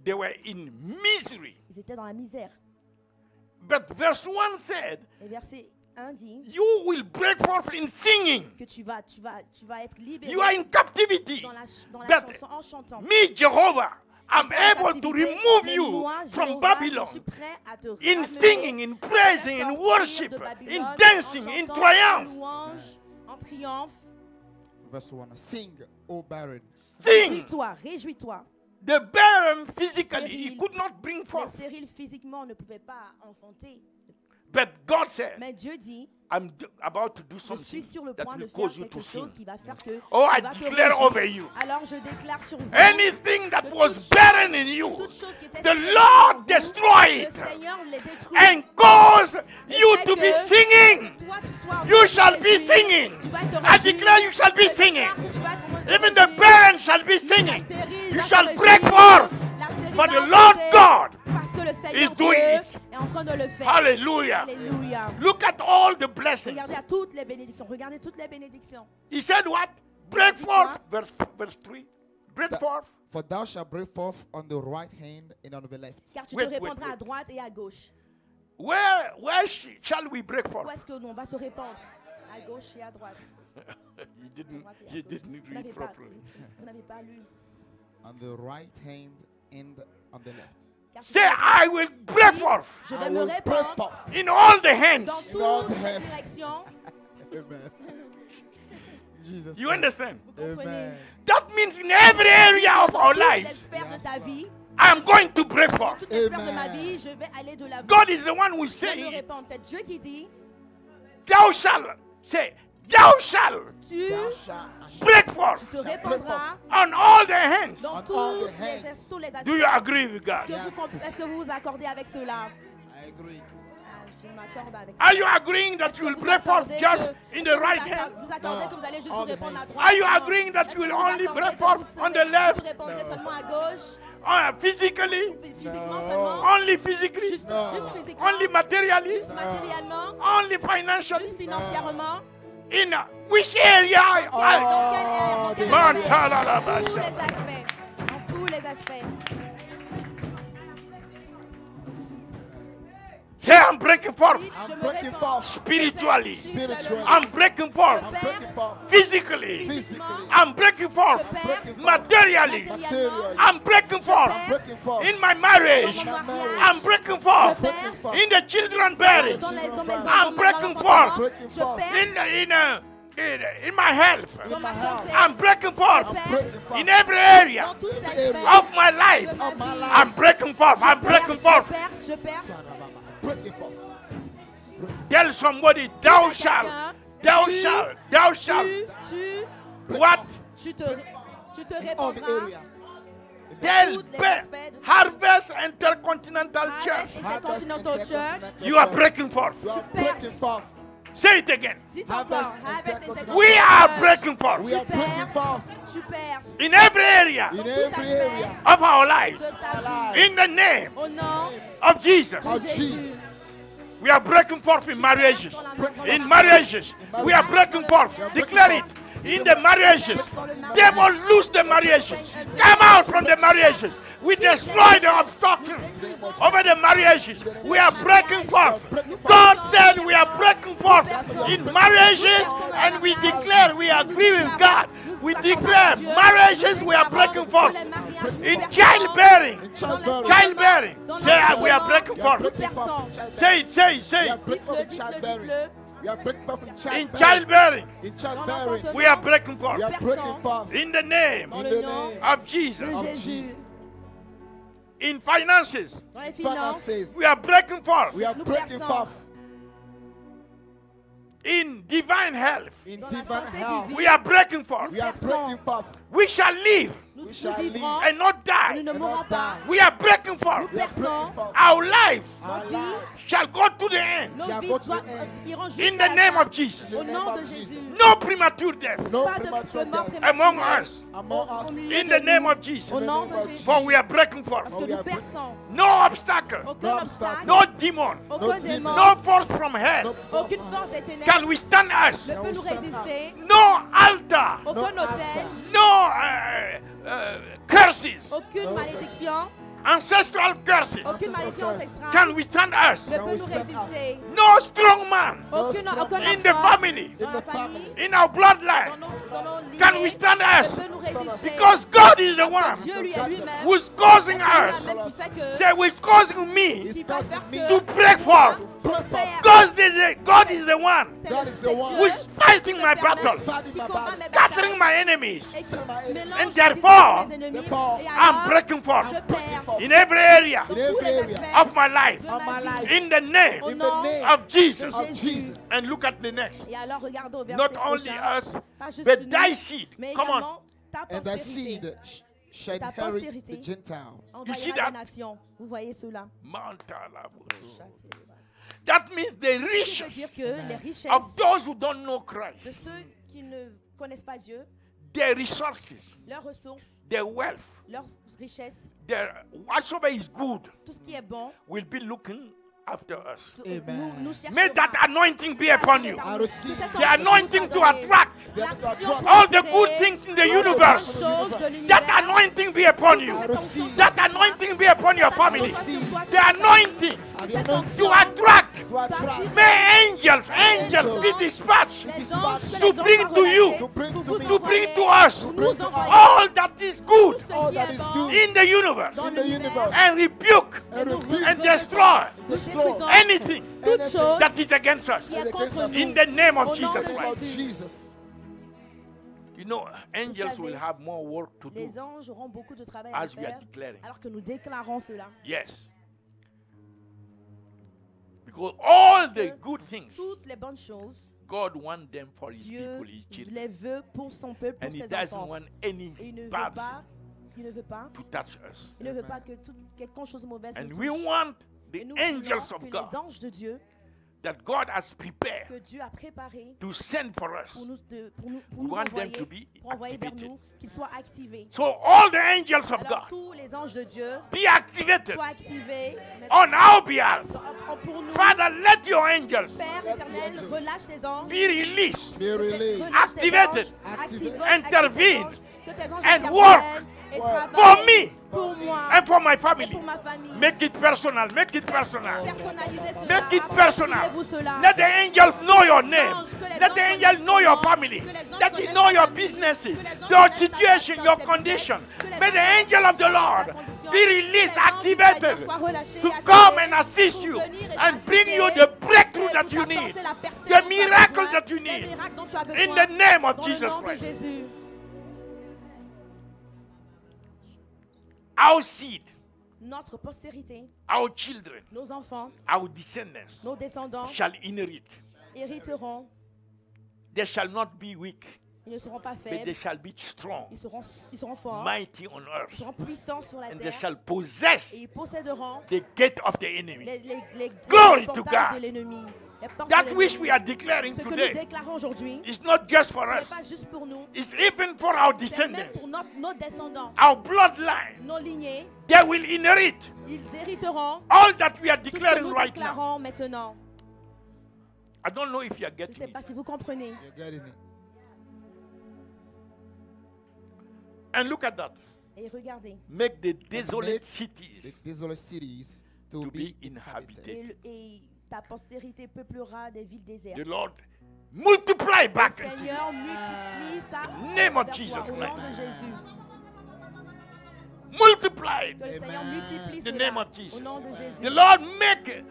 They were in misery. Ils étaient dans la misère. But verse 1 said, Et verset 1 dit You will break forth in singing. que tu vas être libéré You are in captivity. dans la But chanson en chantant. me, Jehovah, I'm Tu es en able to captivité, remove mais you moi, from Jéhovah, Babylon. Je suis prêt à te In ramener, singing, in praising, in sortir worship, de Babylone, in dancing, en in chantant, triumph. En louange, en triomphe. Verse 1. Sing, O barren. Sing. Réjouis-toi, réjouis-toi. The barren physically, he Stérile. could not bring Les forth. stériles physiquement ne pouvaient pas enfanter. But God said, Mais Dieu dit, about to do je something suis sur le that point de will faire cause you quelque to chose sing. qui va faire que Oh, I tu vas te declare réjouir. over you. Alors je déclare sur vous Anything that que was toute chose- barren in you, toute chose qui était the stérile Lord en vous, destroy le it Seigneur les détruit. and cause Et you fait to be que singing. toi, tu sois en You train de shall te be réjouir. singing. Tu vas te I réjouir. declare you shall be Je singing. déclare que tu vas être en train de te Even the réjouir. barren shall be La singing. stérile You va se shall réjouir. break forth. La stérile For va the Lord chanter God parce que le is Seigneur doing Dieu it. est en train de le faire. Hallelujah. Alléluia. Look at all the blessings. Regardez à toutes les bénédictions. Regardez toutes les bénédictions. He said what? Break dit forth. quoi? Verse 3. Break forth. For thou shalt break forth on the right hand and on the left. Car tu Wait, te répandras wait. à droite et à gauche. Where shall we break Où forth? est-ce que nous on va se répandre? À gauche et à droite. You didn't, Droite et à you gauche. didn't Vous n'avez read pas, properly. vous n'avez pas lu. On the right hand and on the left. Car tu Say, te I will break dis, forth je I vais me will break répandre forth. in all the dans hands. Lord toutes les have- directions. Amen. Jesus. You name. understand? Vous comprenez? Amen. That means in every area of our Dans toutes les lives, sphères de Yes, ta Lord. vie, I'm going to break dans forth. toutes les sphères de ma Amen. vie, je vais aller de l'avant. God is the one who is Je vais saying me it. répandre. C'est Dieu qui dit, Thou shalt say, thou shalt tu Thou shalt break forth te répandras on all the hands. dans On all the tous les Do you aspects. agree with God? Yes. Est-ce que vous vous accordez avec cela? I agree. Je m'accorde avec ça. Are you agreeing that you will break forth just in the right hand? Vous accordez que vous allez juste vous répondre à droite. Are you agreeing that you will only break forth on the left? Vous répondrez seulement à gauche. Physically? Physiquement seulement. Only physically? Juste physiquement. Only materially? Juste matériellement. Only financially? Juste financièrement. In which area? Dans quel area? Tous les aspects. Dans tous les aspects. Say, I'm breaking forth Je me breaking réponds. forth spiritually. spiritually. I'm breaking forth I'm breaking forth physically. physically. I'm breaking forth breaking materially. Materially. I'm breaking forth Breaking forth in my marriage. Dans mon mariage. I'm breaking forth Je perce. in the children bearing. Dans mes I'm breaking forth Breaking Je forth perce. in my health. Dans ma santé. I'm breaking forth breaking forth in every area Dans tout area l'aspect. of my life. de ma vie. I'm breaking forth. I'm breaking forth. Je perce. breaking forth. Tell somebody, thou shalt, thou shalt, thou shalt. What? Tu te All the répondras. area. Tell Harvest Intercontinental Church. Intercontinental Church. You are breaking forth. You are breaking forth. Say it again. Dites Harvest encore. Harvest Intercontinental We are Church. breaking forth We are breaking forth Tu perces. in every area in every area of our lives. De ta alive. vie. In the name Au nom of Jesus. of de Jesus. Jésus. We are breaking forth in marriages. In marriages. We are breaking forth. Declare it. In the marriages. Devil, lose the marriages. Come out from the marriages. We destroy the obstacle over the marriages. We are breaking forth. God said we are breaking forth in marriages, and we declare we agree with God. We declare marriages we are breaking forth. In childbearing. In childbearing. Childbearing. Say we are breaking We are forth. breaking forth in childbearing. Say it, say it, We say are it. breaking forth in childbearing. We are breaking forth in In childbearing. childbearing. In childbearing. We are breaking We forth. are breaking forth In the name in the name of Jesus. of Jésus. Jesus. In finances. Dans les finances. Finances. We are breaking forth. We are Nous breaking perçons. forth In divine health. in Dans la divine santé health. divine. We are breaking forth. We are breaking forth We shall live Nous We shall vivrons. and not Nous die. ne and mourrons not pas. die. We are breaking forth. We are breaking forth. Our life Our life shall go to the end. Nos shall vies go to the doivent- end. iront In jusqu'à the la name fin. of Jesus. Au In the nom name de of Jésus. Jesus. No premature death No Pas de premature mort death among prématurée. us. among Au us. milieu In de the name nous. of Jesus. Au nom In the de name of Jésus. For we are breaking forth. Parce que nous perçons. No obstacle. Aucun No obstacle. No demon. Aucun no démon. No force from hell No Aucune force des ténèbres can withstand us. ne peut nous résister. No altar. Aucun No hôtel. altar. No curses. Aucune No malédiction. Ancestral curses Aucune malédiction curse. ancestrale can withstand us. ne peut nous withstand us. résister. No strong man Aucun in the enfant family, dans In la the famille, family. in our bloodline, dans nos can lignées, withstand us. ne peut nous résister. Because God is the Parce one que Dieu lui est lui-même. who's causing C'est us. lui-même qui fait que Say, who's causing me It's qui va causing faire me que to break forth. break forth. God is the one c'est God le- is the c'est one Dieu who's fighting my qui battle, Fighting qui my combat battle. mes scattering batailles my enemies. et qui And mélange And therefore, mes ennemis. therefore, Et I'm alors, breaking forth je perce in every area dans in every tous les area aspects of my life. de of ma my vie. life. In the name Au In the nom name of Jesus. of Jesus. And look at the next. Et alors, regardons au verset Not only prochain. us, Pas juste but nous, thy seed. mais Come on. également ta And thy postérité. seed shall Ta inherit postérité. the Gentiles. You see Envahira that? les nations. Vous voyez cela. That means the Ce qui veut riches dire que les richesses of those who don't know de Christ, ceux qui ne connaissent pas Dieu, their resources, leurs ressources, their wealth, leurs richesses, their whatsoever is good tout ce qui est bon, will be looking after us. Amen. nous chercherons. May that anointing be upon you. I receive The anointing to attract the attract all the good things in the universe. That anointing be upon you. I receive That anointing be upon your family. receive The anointing the anointing to attract. to attract May angels be dispatched to bring to you, to bring to me to bring to us bring to us all that is good all that is good in the universe in the universe and rebuke and rebuke and destroy destroy anything toute chose that is against us qui est contre nous. in the name Au of nom Jesus de of Christ. Jesus. You know, angels savez, will have more work to do Les anges auront beaucoup de travail à as we are faire declaring. alors que nous déclarons cela. Yes. Because all the good things, Toutes les bonnes choses, God wants them for His Dieu people, His children. les veut pour son peuple, pour And He ses doesn't enfants. want any Et il ne veut bad pas, thing il ne veut pas, to touch us. il ne veut pas que toute quelque chose de mauvaise And nous we touche. want Et the nous angels voulons of que God les anges de Dieu that God has prepared que Dieu a préparé to send for us. pour nous, We want them to be pour envoyer vers activated. nous, qu'ils soient activés. So all the angels of Alors God tous les anges de Dieu be activated soient activés on our behalf. pour nous. Father, let your angels Père éternel, relâche tes anges. be released, Be released. Relâche tes activated, anges, activate, intervene, que tes anges and interviennent work et for travaillent me pour moi and for my et family. pour ma famille. Make it personal. Make it personal. Personnalisez cela. Make it personal. Appropriez-vous cela. Let the angels know your name. Let the angels know your family. Let them know your businesses, your situation, your condition. May the angel of the Lord be released, activated to come and assist you and bring you the breakthrough that you need, the miracle that you need. In the name of Jesus Christ. Our seed, Notre postérité, our children, nos enfants, our descendants nos descendants shall inherit. hériteront. They shall not be weak, Ils ne seront pas but they faibles. shall be strong, Ils seront forts. mighty on Ils earth, seront puissants sur la and they terre. shall Et possess ils posséderont the gate of the enemy. les Glory to portails God. de l'ennemi. Les portes That de which l'ennemi. we are declaring Ce que nous today déclarons aujourd'hui, is not just for ce n'est us, pas juste pour nous, it's even for our c'est même descendants, pour nos descendants, our bloodline. nos lignées. They will inherit Ils hériteront all that we are tout ce que declaring nous right now. déclarons maintenant. I don't know if you are Je ne getting sais it. pas si vous comprenez. You're getting it. And look at that. Et regardez. Make the Make desolate The cities desolate cities to to be be inhabited. Et ta postérité peuplera des villes désertes. The Lord multiply Le back into you. Seigneur multiplie ça Name of vers Jesus toi, au nom Christ. de Jésus. Multiply Que le Seigneur Amen. multiplie the cela name of au Jesus. nom de Jésus. The Lord make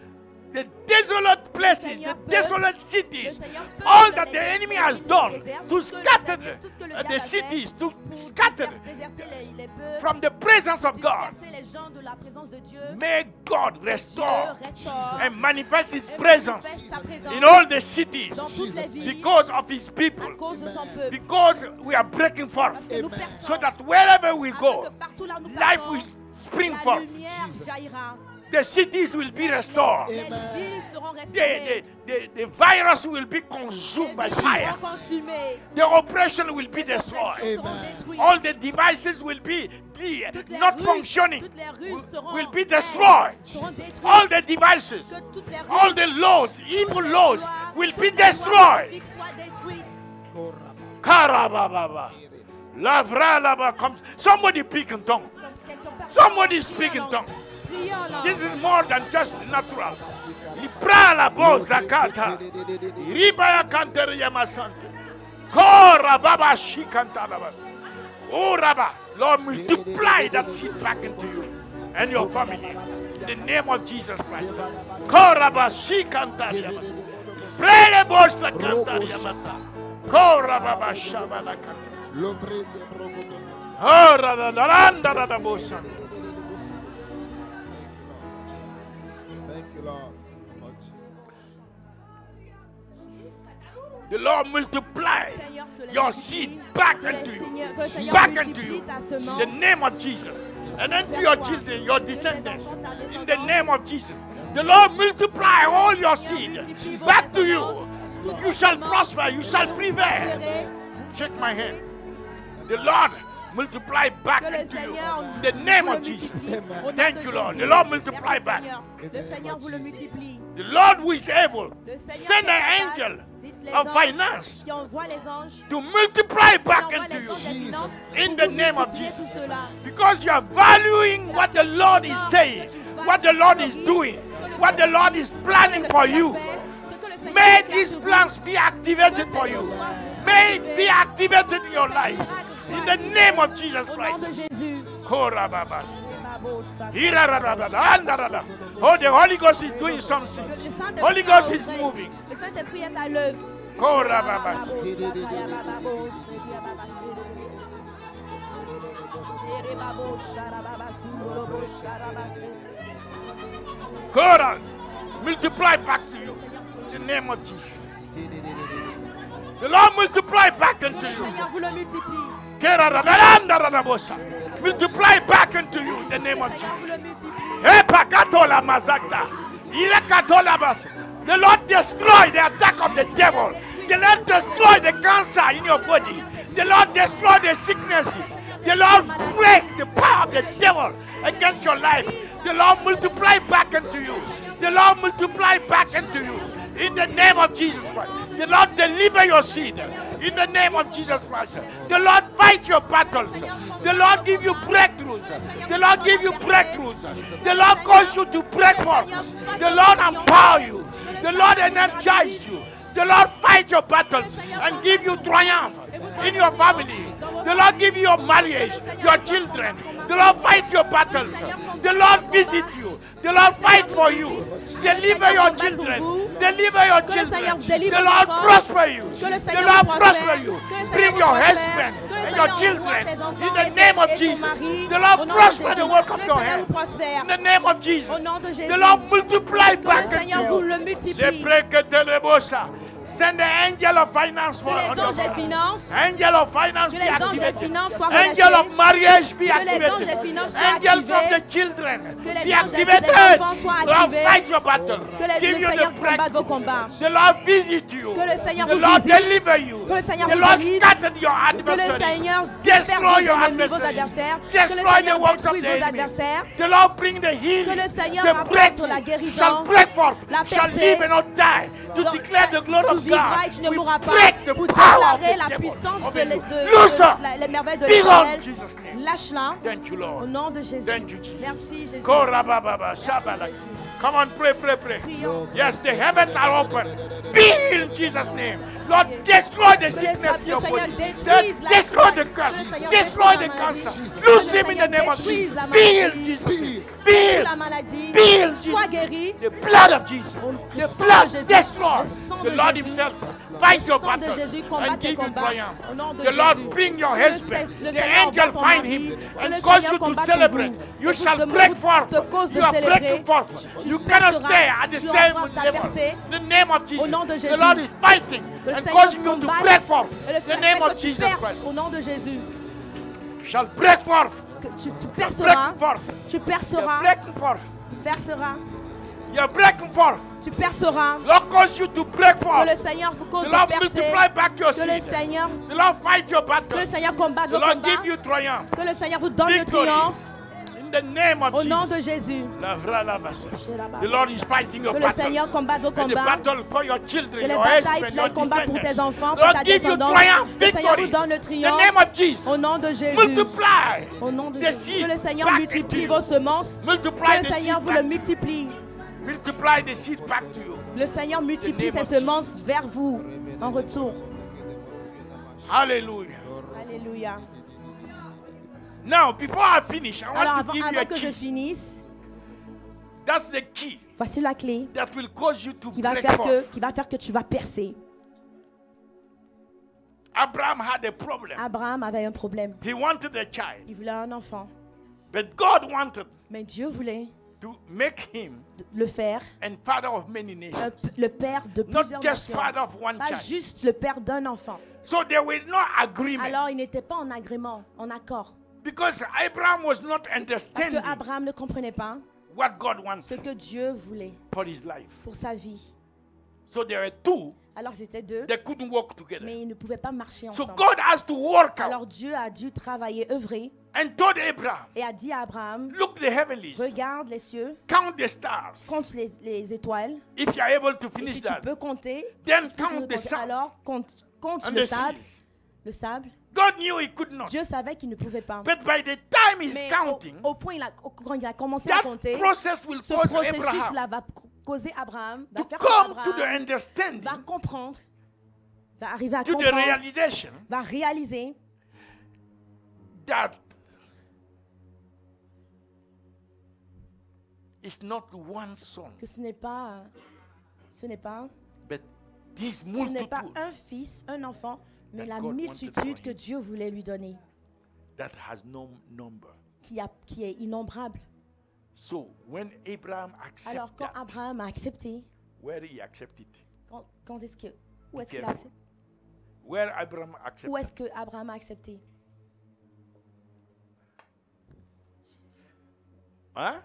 the desolate places, the Seigneur peut- desolate Le cities, Seigneur peut all donner that the des enemy villes has done désertes, to tout ce que le scatter Seigneur- tout ce que le the diable a fait cities, to pour scatter déserter les peuples, from the presence of God. disperser les gens de la présence de Dieu. May God restore Dieu restaure and manifest His et presence manifeste sa présence in all the cities dans toutes les Jesus' villes because of His à people, cause de son peuple. because we are breaking forth, Parce que nous Amen. perçons so that wherever we afin go, que partout là où nous life partons, will spring la forth. lumière Jesus. jaillira. The cities will be restored. Les Amen. villes seront restaurées. The virus will be Les consumed by villes fire. seront consumées. The oppression will be Les destroyed. oppressions seront Amen. détruites. All the devices will be Toutes les not ruses- functioning, toutes les ruses seront will be faites, destroyed. seront détruites. All the devices, Que toutes les ruses, all the laws, evil laws will toutes be les lois destroyed. maléfiques soient détruites. Karabababa. Lavra lava comes. Somebody speak in tongue. Comme quelqu'un parle. Somebody Priez speak en in langue. tongue. Priez en langue. This is more than just natural. Libra la boza kata. Ribaya kantere yamasante. Kora baba shikantarabas. Oh Rabba, Lord, multiply that seed back into you and your family. In the name of Jesus Christ. Kora ba shikantarabas. Pray the boss la kantarabas. Kora baba shabala kantarabas. Oh Rabba, Randa da bosa. Thank you, Lord. Lord Jesus. The Lord multiply Seigneur, te les your multiplie. seed back Que le into you. Seigneur- que le Seigneur Back into multiplie you. ta In semence. the name of Jesus. And into your children, your descendants. In the name of Jesus. The Lord multiply all your seed back to you. You shall prosper. You shall prevail. Shake my hand. The Lord multiply back Que le into you. Seigneur In the name vous le of Jesus. multiplie. Au nom Thank de you, Lord. Jésus. The Lord multiply Merci, back. Seigneur. Le Seigneur vous le multiplie. The Lord who is able, Le Seigneur send qui est an capable, angel dites les of anges, finance qui envoie les anges, to multiply qui back envoie into les you. anges des finances In pour the vous name of multiplier Jesus. tout cela. Because you are valuing what the Lord is saying, what the Lord is doing, what the Lord is planning for you. May these plans be activated for you. May it be activated in your life. In the name of Jesus Au nom de Christ. Jésus. Korababa. Hirarararara, andarara. Oh, the Holy Ghost is doing something. Le Saint-Esprit Holy est Ghost à is l'œuvre. moving. Le Saint-Esprit est à l'œuvre. Korababa. Kora. Multiply back to you. In the name of Jesus. The Lord multiply back into Le you. Seigneur vous le multiplie. Kerarararandarabosa. Multiply back into you in the name Le of Seigneur vous Jesus. le multiplie. Epakatola mazakta. Ilekatola bas. The Lord destroy the attack of the devil. The Lord destroy the cancer in your body. The Lord destroy the sicknesses. The Lord break the power of the devil against your life. The Lord multiply back into you. The Lord multiply back into you. In the name of Jesus Christ. The Lord deliver your seed. In the name of Jesus Christ. The Lord fight your battles. The Lord give you breakthroughs. The Lord give you breakthroughs. The Lord cause you to break forth. The Lord empower you. The Lord energize you. The Lord fight your battles and give you triumph in your family. The Lord give you your marriage, your children. The Lord fight your battles. The Lord visit you. The Lord fight for you. Deliver your children. Deliver your children. The Lord prosper you. The Lord prosper you. Bring your husband and your children in the name of Jesus. The Lord prosper the work of your hand. In the name of Jesus. The Lord multiply back at you. Send the angel of finance for angel of finance be activated. Angel of marriage be activated. Angel from the children be activated. Lord, fight your battle. Give you the breakthrough. The Lord visit you. The Lord deliver you. The Lord scatter your adversaries. Destroy your adversaries. Destroy the works of the enemy. The Lord bring the healing. The breakthrough shall break forth. Shall live and not die. To declare the glory of God. Tu ne We mourras pas break the pour power of déclarer the la devil. puissance Of de it. les merveilles de Be gone, l'Éternel. Jesus' name. Lâche-la Thank you, au Lord. nom de Jésus. Thank you, Jesus. Merci Jésus. Korabababa, Merci, shabalak. Jésus. Come on, pray, pray, pray. Prions. Yes, the heavens are open. Be in Jesus' name. Lord, destroy the sickness in your body. Destroy the curse. Destroy the cancer. Lose him in the name of Jesus. Be healed, Jesus' name. Be healed. La maladie, Be healed, sois Jesus. guéri. The blood of Jesus. Le The sang blood de Jésus. destroy. Le sang The de Lord Jésus. himself fight your Le sang de battles Jésus combat and tes give you combats. triumph. Au nom de The Lord Jésus. bring your Le husband. Seigneur The envoie angel ton find mari. him Que and le cause Seigneur you to combatte celebrate. pour vous. You Et vous shall demande break forth. de cause de You are célébrer. breaking forth. Tu You cannot perceras. stay at the Tu same auras ta level. percée. The name of Jesus. Au nom de The Jésus. Lord is fighting Que le and Seigneur causing you to combatte. break forth. Et le The Seigneur name fait of que tu Jesus perces Christ au nom de Jésus. shall break forth. Que tu You're perceras. breaking forth. Tu You're perceras. breaking forth. Tu perceras. You're breaking forth. Tu perceras. Lord cause you to break Que forth. le Seigneur vous cause The de Lord percer. multiply back your Que le seed. Seigneur, The Lord fight your que le battles. Seigneur combatte The vos Lord combats. give you triumph. Que le Seigneur vous donne le Victory. triomphe. In the name of Au nom de Jesus. Jésus. The Lord is fighting your Que le Seigneur battles. combatte vos And the combats. battle for your children, Que les your batailles, husband, your les combats pour tes descendants. enfants, pour Lord ta give you descendance. triumph, Le Seigneur vous victory. donne le In the triomphe. name of Jesus. Au nom de Jésus. Multiply Au nom de the Jésus. seed Que le Seigneur back multiplie into vos you. semences. Multiply Que the le Seigneur seed vous le back. multiplie. Multiply the seed back to you. Le Seigneur multiplie name ses of Jesus. semences vers vous en retour. Hallelujah. Alléluia. Now, before I finish, I Alors want to give you a avant que je key. finisse, That's the key voici la clé that will cause you to qui va break faire que forth. tu vas percer. Abraham had a problem. Abraham avait un problème. He wanted a child, Il voulait un enfant. but God wanted Mais Dieu voulait to make him le faire and father of many nations, le père de not plusieurs just nations. father of one Pas child. juste le père d'un enfant. So there were no agreement Alors il n'était pas en agrément, en accord. because Abraham was not Parce que understanding Abraham ne comprenait pas what God ce wanted que Dieu voulait for his life. pour sa vie. So there were two, Alors c'était deux, they couldn't work together. mais ils ne pouvaient pas marcher So ensemble. God has to work out Alors Dieu a dû travailler, œuvrer, and told Abraham, et a dit à Abraham, look the heavens, regarde les cieux, count the stars. compte les étoiles. If you are able to Et finish si tu that, peux compter, then si tu peux count compter, the sand alors compte and le the sable. seas. Le sable. God knew he could not. Dieu savait qu'il ne pouvait pas. But by the time he's Mais counting, au point quand il a commencé à that compter, process will ce cause processus-là Abraham va causer Abraham, va to faire come to the qu'Abraham understanding, va comprendre, va arriver à to the comprendre, realization va réaliser that it's not one son, que ce n'est pas but this ce n'est multitude pas un fils, un enfant, mais that la God wanted multitude for que him. Dieu voulait lui donner, that has no number. qui est innombrable. So when Abraham Alors accepted quand that, Abraham a accepté, where he accepted, quand est-ce que où est-ce qu'il a careful. accepté? where Abraham Où accepted, est-ce que Abraham a accepté? huh?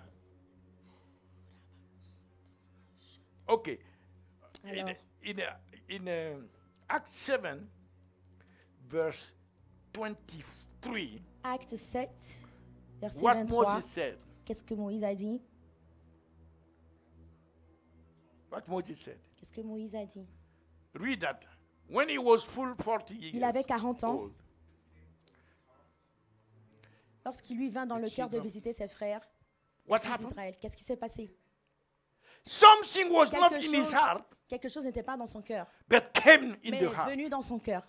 Okay, Alors, in Acts 7, verse 23, Acte 7, verset what 23. Moses said. Qu'est-ce que Moïse a dit? What Moses said. Qu'est-ce que Moïse a dit? Read that. When he was full 40 years Il avait 40 ans old, lorsqu'il lui vint dans le cœur de visiter ses frères, les what fils happened? d'Israël. Qu'est-ce qui s'est passé? Something was not Quelque in his chose, heart, quelque chose n'était pas dans son cœur, but came in mais the est heart. venu dans son cœur.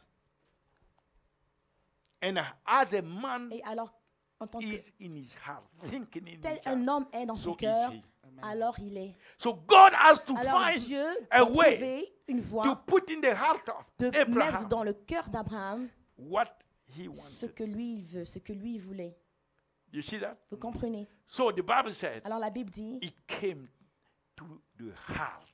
And as a man Et alors, en tant que is in his heart, thinking in tel his un heart, homme est dans son so cœur, is he. alors il est. So God has to Alors find Dieu a doit way trouver une to voie put in the heart of de mettre Abraham dans le cœur d'Abraham what he ce wanted. que lui il veut, ce que lui il voulait. You see that? Vous comprenez? So the Bible said Alors la Bible dit, it came to the heart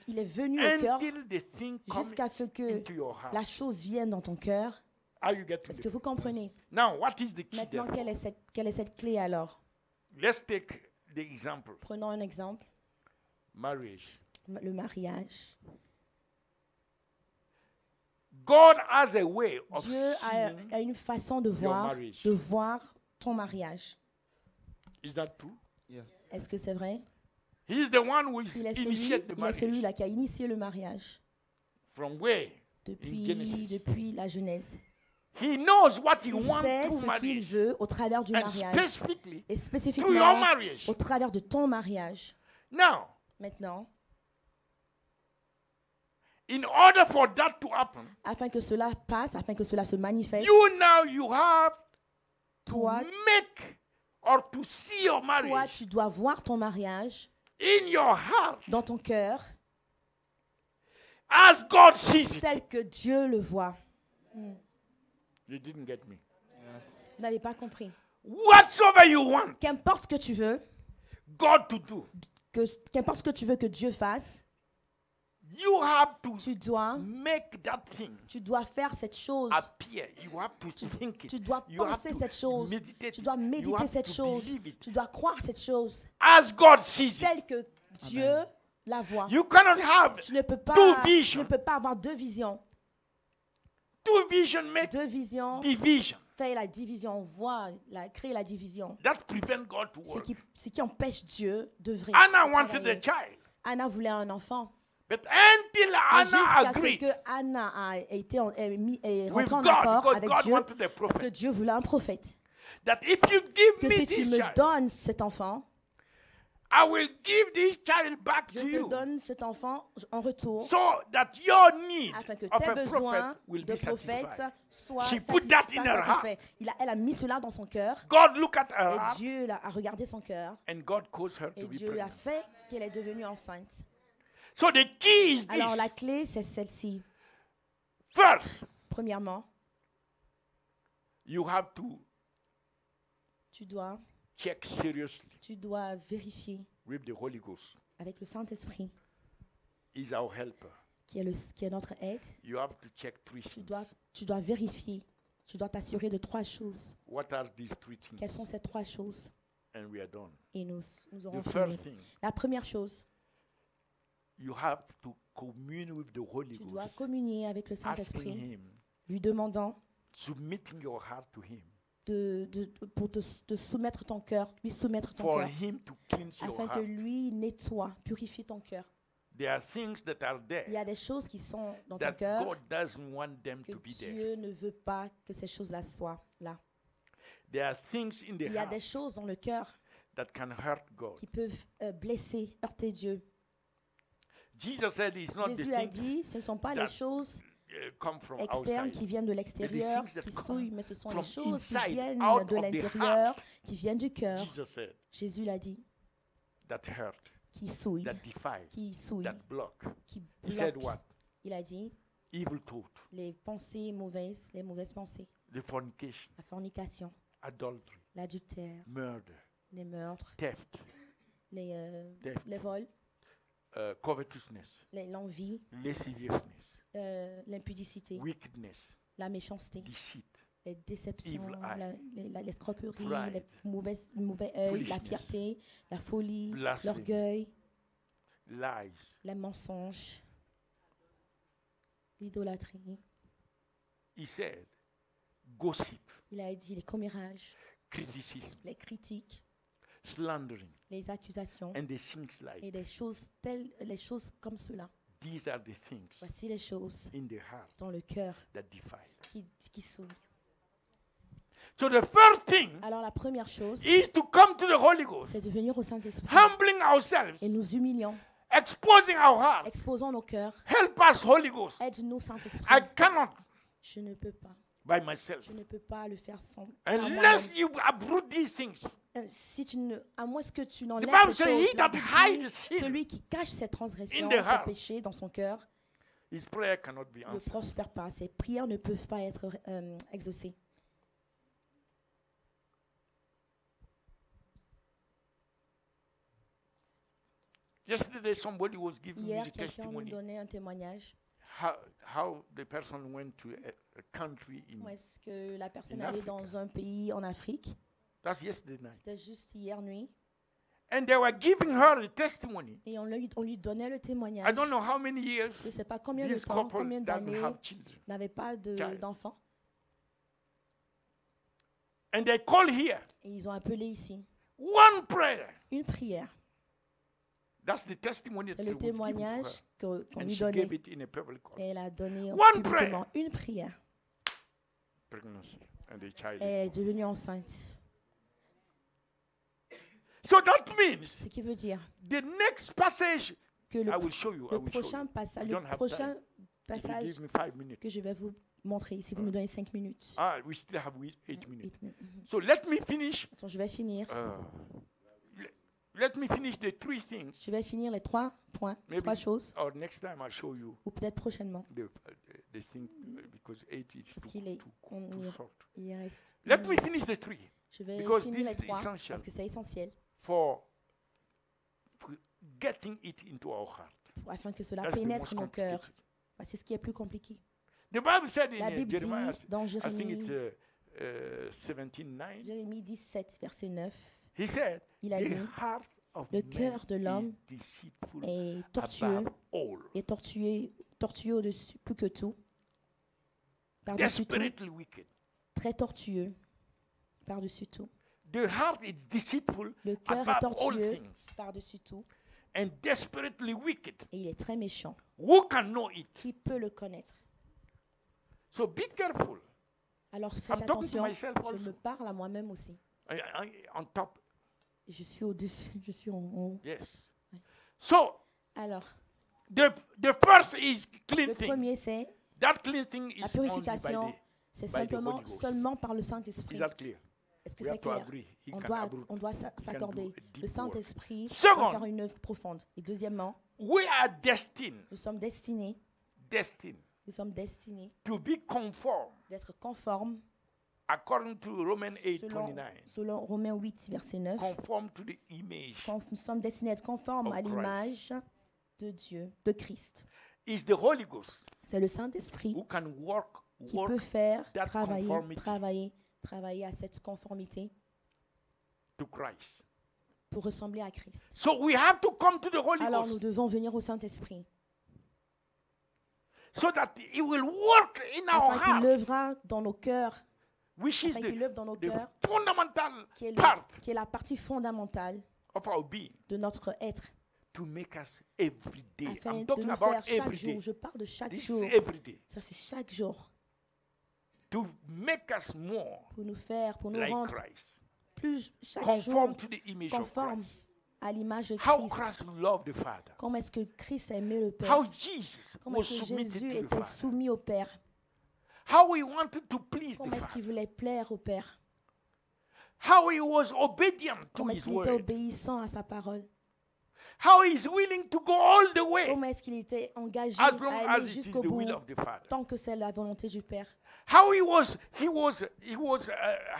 il est venu au cœur until the thing comes jusqu'à ce que into your heart. la chose vienne dans ton cœur. Are you getting Est-ce it? que vous comprenez? Now, what is the key Maintenant, there? quelle est cette clé alors? Let's take the example. Prenons un exemple, Marriage. le mariage. God has a way of Dieu seeing. a une façon de marriage. voir ton mariage. Is that true? Yes. Est-ce que c'est vrai? He's the one who is Il est initiate the marriage. celui-là qui a initié le mariage From where? depuis, Genesis. depuis la Genèse. He knows what he Il wants sait through ce qu'il marriage. veut au travers du And mariage. specifically, Et through your spécifiquement marriage. au travers de ton mariage. Now, Maintenant, in order for that to happen, afin que cela passe, afin que cela se manifeste, you have to toi, make or to see your toi, marriage tu dois voir ton mariage in your heart dans ton cœur as God sees it. tel que Dieu le voit. You didn't get me. Yes. Vous n'avez pas compris. Whatsoever you want Qu'importe ce que tu veux, God to do, qu'importe ce que tu veux que Dieu fasse, you have to tu dois make that thing faire cette chose. appear. You have to think it. Tu dois You have penser to cette chose. meditate Tu dois it. You méditer have cette to chose. believe it. Tu dois croire cette chose As God sees it. telle que Dieu la voit. You cannot have Tu ne peux pas, two tu visions. ne peux pas avoir deux visions. Two vision make Deux visions division. fait la division, crée la division. That prevent God to Ce work. qui empêche Dieu d'œuvrer. Anna de wanted travailler. a child. Anna voulait un enfant. But until Mais Anna jusqu'à ce agreed que Anna est with rentrée en God, accord because avec God Dieu, wanted a parce que prophet, Dieu voulait un prophète. that if you give Que me si tu this me child, donnes cet enfant, I will give this child back je to te you, donne cet enfant en retour, so that your need afin que of tes a besoins prophet will de be prophète satisfied. soient She put that in her satisfaits. Elle a mis cela dans son cœur, God looked at her et heart, Dieu a regardé son cœur, and God caused her et to be Dieu a pregnant. fait qu'elle est devenue enceinte. So the key is Alors la this. clé, c'est celle-ci. First, Premièrement, you have to tu dois check seriously vérifier with the Holy Ghost. avec le Saint-Esprit, He's our helper. qui est notre aide. You have to check three Tu things. dois vérifier, tu dois t'assurer de trois choses. What are these three things? Quelles sont ces trois choses? And we are done. Et nous aurons The fini. first thing, La première chose, you have to commune with the Holy tu dois Ghost, communier avec le asking Saint-Esprit, Him, lui demandant submitting your heart to Him, pour te soumettre ton cœur, lui soumettre ton for cœur, Him to cleanse your afin que heart. lui nettoie, purifie ton cœur. There are things that are Il y there a des choses qui sont dans ton that cœur God doesn't want them que to be there. Dieu ne veut pas que ces choses-là soient là. There are things in the Il y a des heart choses dans le cœur that can hurt God. qui peuvent blesser, heurter Dieu. Jesus said it's not the Jésus a things dit, ce ne sont pas les that choses come from externes outside. qui viennent de l'extérieur, things that qui come souillent, mais ce sont les from choses qui inside, viennent out de of the l'intérieur, heart. qui viennent du cœur. Jesus said Jésus l'a dit, that hurt, qui souillent, that defile, qui souillent, that block. qui He said bloquent. what? Il a dit, Evil thought, les pensées mauvaises, les mauvaises pensées, the fornication, la fornication, adultery, l'adultère, murder, les meurtres, theft, theft, les vols, covetousness, l'envie, lasciviousness, l'impudicité, wickedness, la méchanceté, deceit, les déceptions, Evil eye, l'escroquerie, pride, les mauvais œil, la foolishness, fierté, la folie, blasphemy, l'orgueil, lies, les mensonges, l'idolâtrie. He said, gossip, Il a dit les commérages, criticism, les critiques, slandering, les accusations and the things like et des choses telles, les choses comme cela. these are the things Voici les choses in the heart dans le cœur that defile. qui souillent. So the first thing Alors la première chose, is to come to the Holy Ghost, c'est de venir au Saint-Esprit humbling ourselves, et nous humilions, exposing our hearts. exposons nos cœurs. Help us, Holy Ghost. Aide-nous, Saint-Esprit. I cannot Je ne peux pas. by myself. Je ne peux pas le faire sans. par Unless moi-même. you uproot these things. Si tu ne, à moins que tu The n'enlèves Bible ces says, choses, he that hides sin, celui qui cache ses transgressions, in ses the heart, péchés dans son cœur, his prayer cannot be ne answered. prospère pas. Ses prières ne peuvent pas être exaucées. Yesterday, somebody was giving me Hier, the quelqu'un nous testimony donnait un témoignage. how the person went to a country in. Comment est-ce que la personne In allait Africa. dans un pays en Afrique? That's yesterday night. C'était juste hier nuit. And they were giving her the testimony. Et on lui donnait le I témoignage. don't know how many years Je ne sais pas combien de this temps, couple combien doesn't d'années have children. n'avait pas Child. d'enfants. And they call here Et ils ont appelé ici one prayer. une prière. That's the testimony C'est that le was given to her. témoignage qu'on And lui she donnait. gave it in a public course. Et elle a donné One publiquement une prière. Pregnancy. And the child. Et elle est devenue enceinte. So that means Ce qui veut dire the next passage, que I will show you. I le will show prochain you. passage, You don't have time. If you passage give me 5 minutes. que je vais vous montrer, si vous me donnez 5 minutes. We still have 8 minutes. 8 minutes. So let me finish. Attends, je vais finir. Let me finish the 3 things. Je vais finir les 3 points, Maybe 3 choses, or next time I'll show you ou peut-être prochainement. the thing because 8 is Parce qu'il est, too on short. il reste. Let une me minute. finish the 3 Je vais because finir les this is 3 essential. parce que c'est essentiel for getting it into our heart. afin que cela That's the pénètre most nos cœurs. complicated. C'est ce qui est plus compliqué. The Bible said La in Bible Jeremiah, dit dans I think it's Jérémie 17:9. Jérémie 17, verset 9, He said, il a "The dit, heart of le man cœur de l'homme is deceitful est tortueux, above all, et tortueux au-dessus, plus que tout, par-dessus tout, desperately wicked." très tortueux, par-dessus tout. The heart is deceitful Le cœur est above all tortueux, things par-dessus tout, and desperately wicked. et il est très méchant. Who can know it? Qui peut le connaître? So be careful. Alors faites I'm talking to attention, myself je also. me parle à moi-même aussi. On top, Je suis au-dessus, je suis en haut. yes. So Alors, the first is le cleansing. premier, c'est That cleansing la is only by purification. C'est by the simplement Holy Ghost. seulement par le Is Saint-Esprit. that clear? Est-ce que We c'est have to clair? agree. He On can doit, uproot. on doit do s'accorder. a deep Le Saint-Esprit Second. va faire une œuvre profonde. Et deuxièmement, We are destined nous sommes destinés to be conformed d'être conformes according to Romans selon, 8:29. selon Romains 8, verset 9. Conformed to the image Nous sommes destinés à être conformes of à l'image de Dieu, de Christ. is the Holy Ghost C'est le Saint-Esprit who can work qui peut faire that conformity travailler à cette conformité to Christ. pour ressembler à Christ. So we have to come to the Holy Alors nous Ghost devons venir au Saint-Esprit so that He will work in our afin qu'il heart, œuvrera dans nos cœurs, which is afin qu'il œuvre dans nos the cœurs, fundamental qui est, part qui est la partie fondamentale of our being, de notre être, to make us every day. afin I'm de talking nous about faire chaque every jour. day. Je parle de chaque This jour. is every day. Ça, c'est chaque jour. To make us more Pour nous like rendre Christ. plus chaque Conform jour to the image of conformes Christ. à l'image de How Christ. Christ loved the Father. Comment est-ce que Christ aimait le Père? How Jesus Comment was est-ce que submitted Jésus to the était Father. soumis au Père? How he wanted to please the Comment est-ce qu'il Father. voulait plaire au Père? How he was obedient to Comment est-ce his qu'il était word. obéissant à sa parole? How he is willing to go all the way Comment est-ce qu'il était engagé as long à as aller it is jusqu'au the bout will of the Father. tant que c'est la volonté du Père? How he was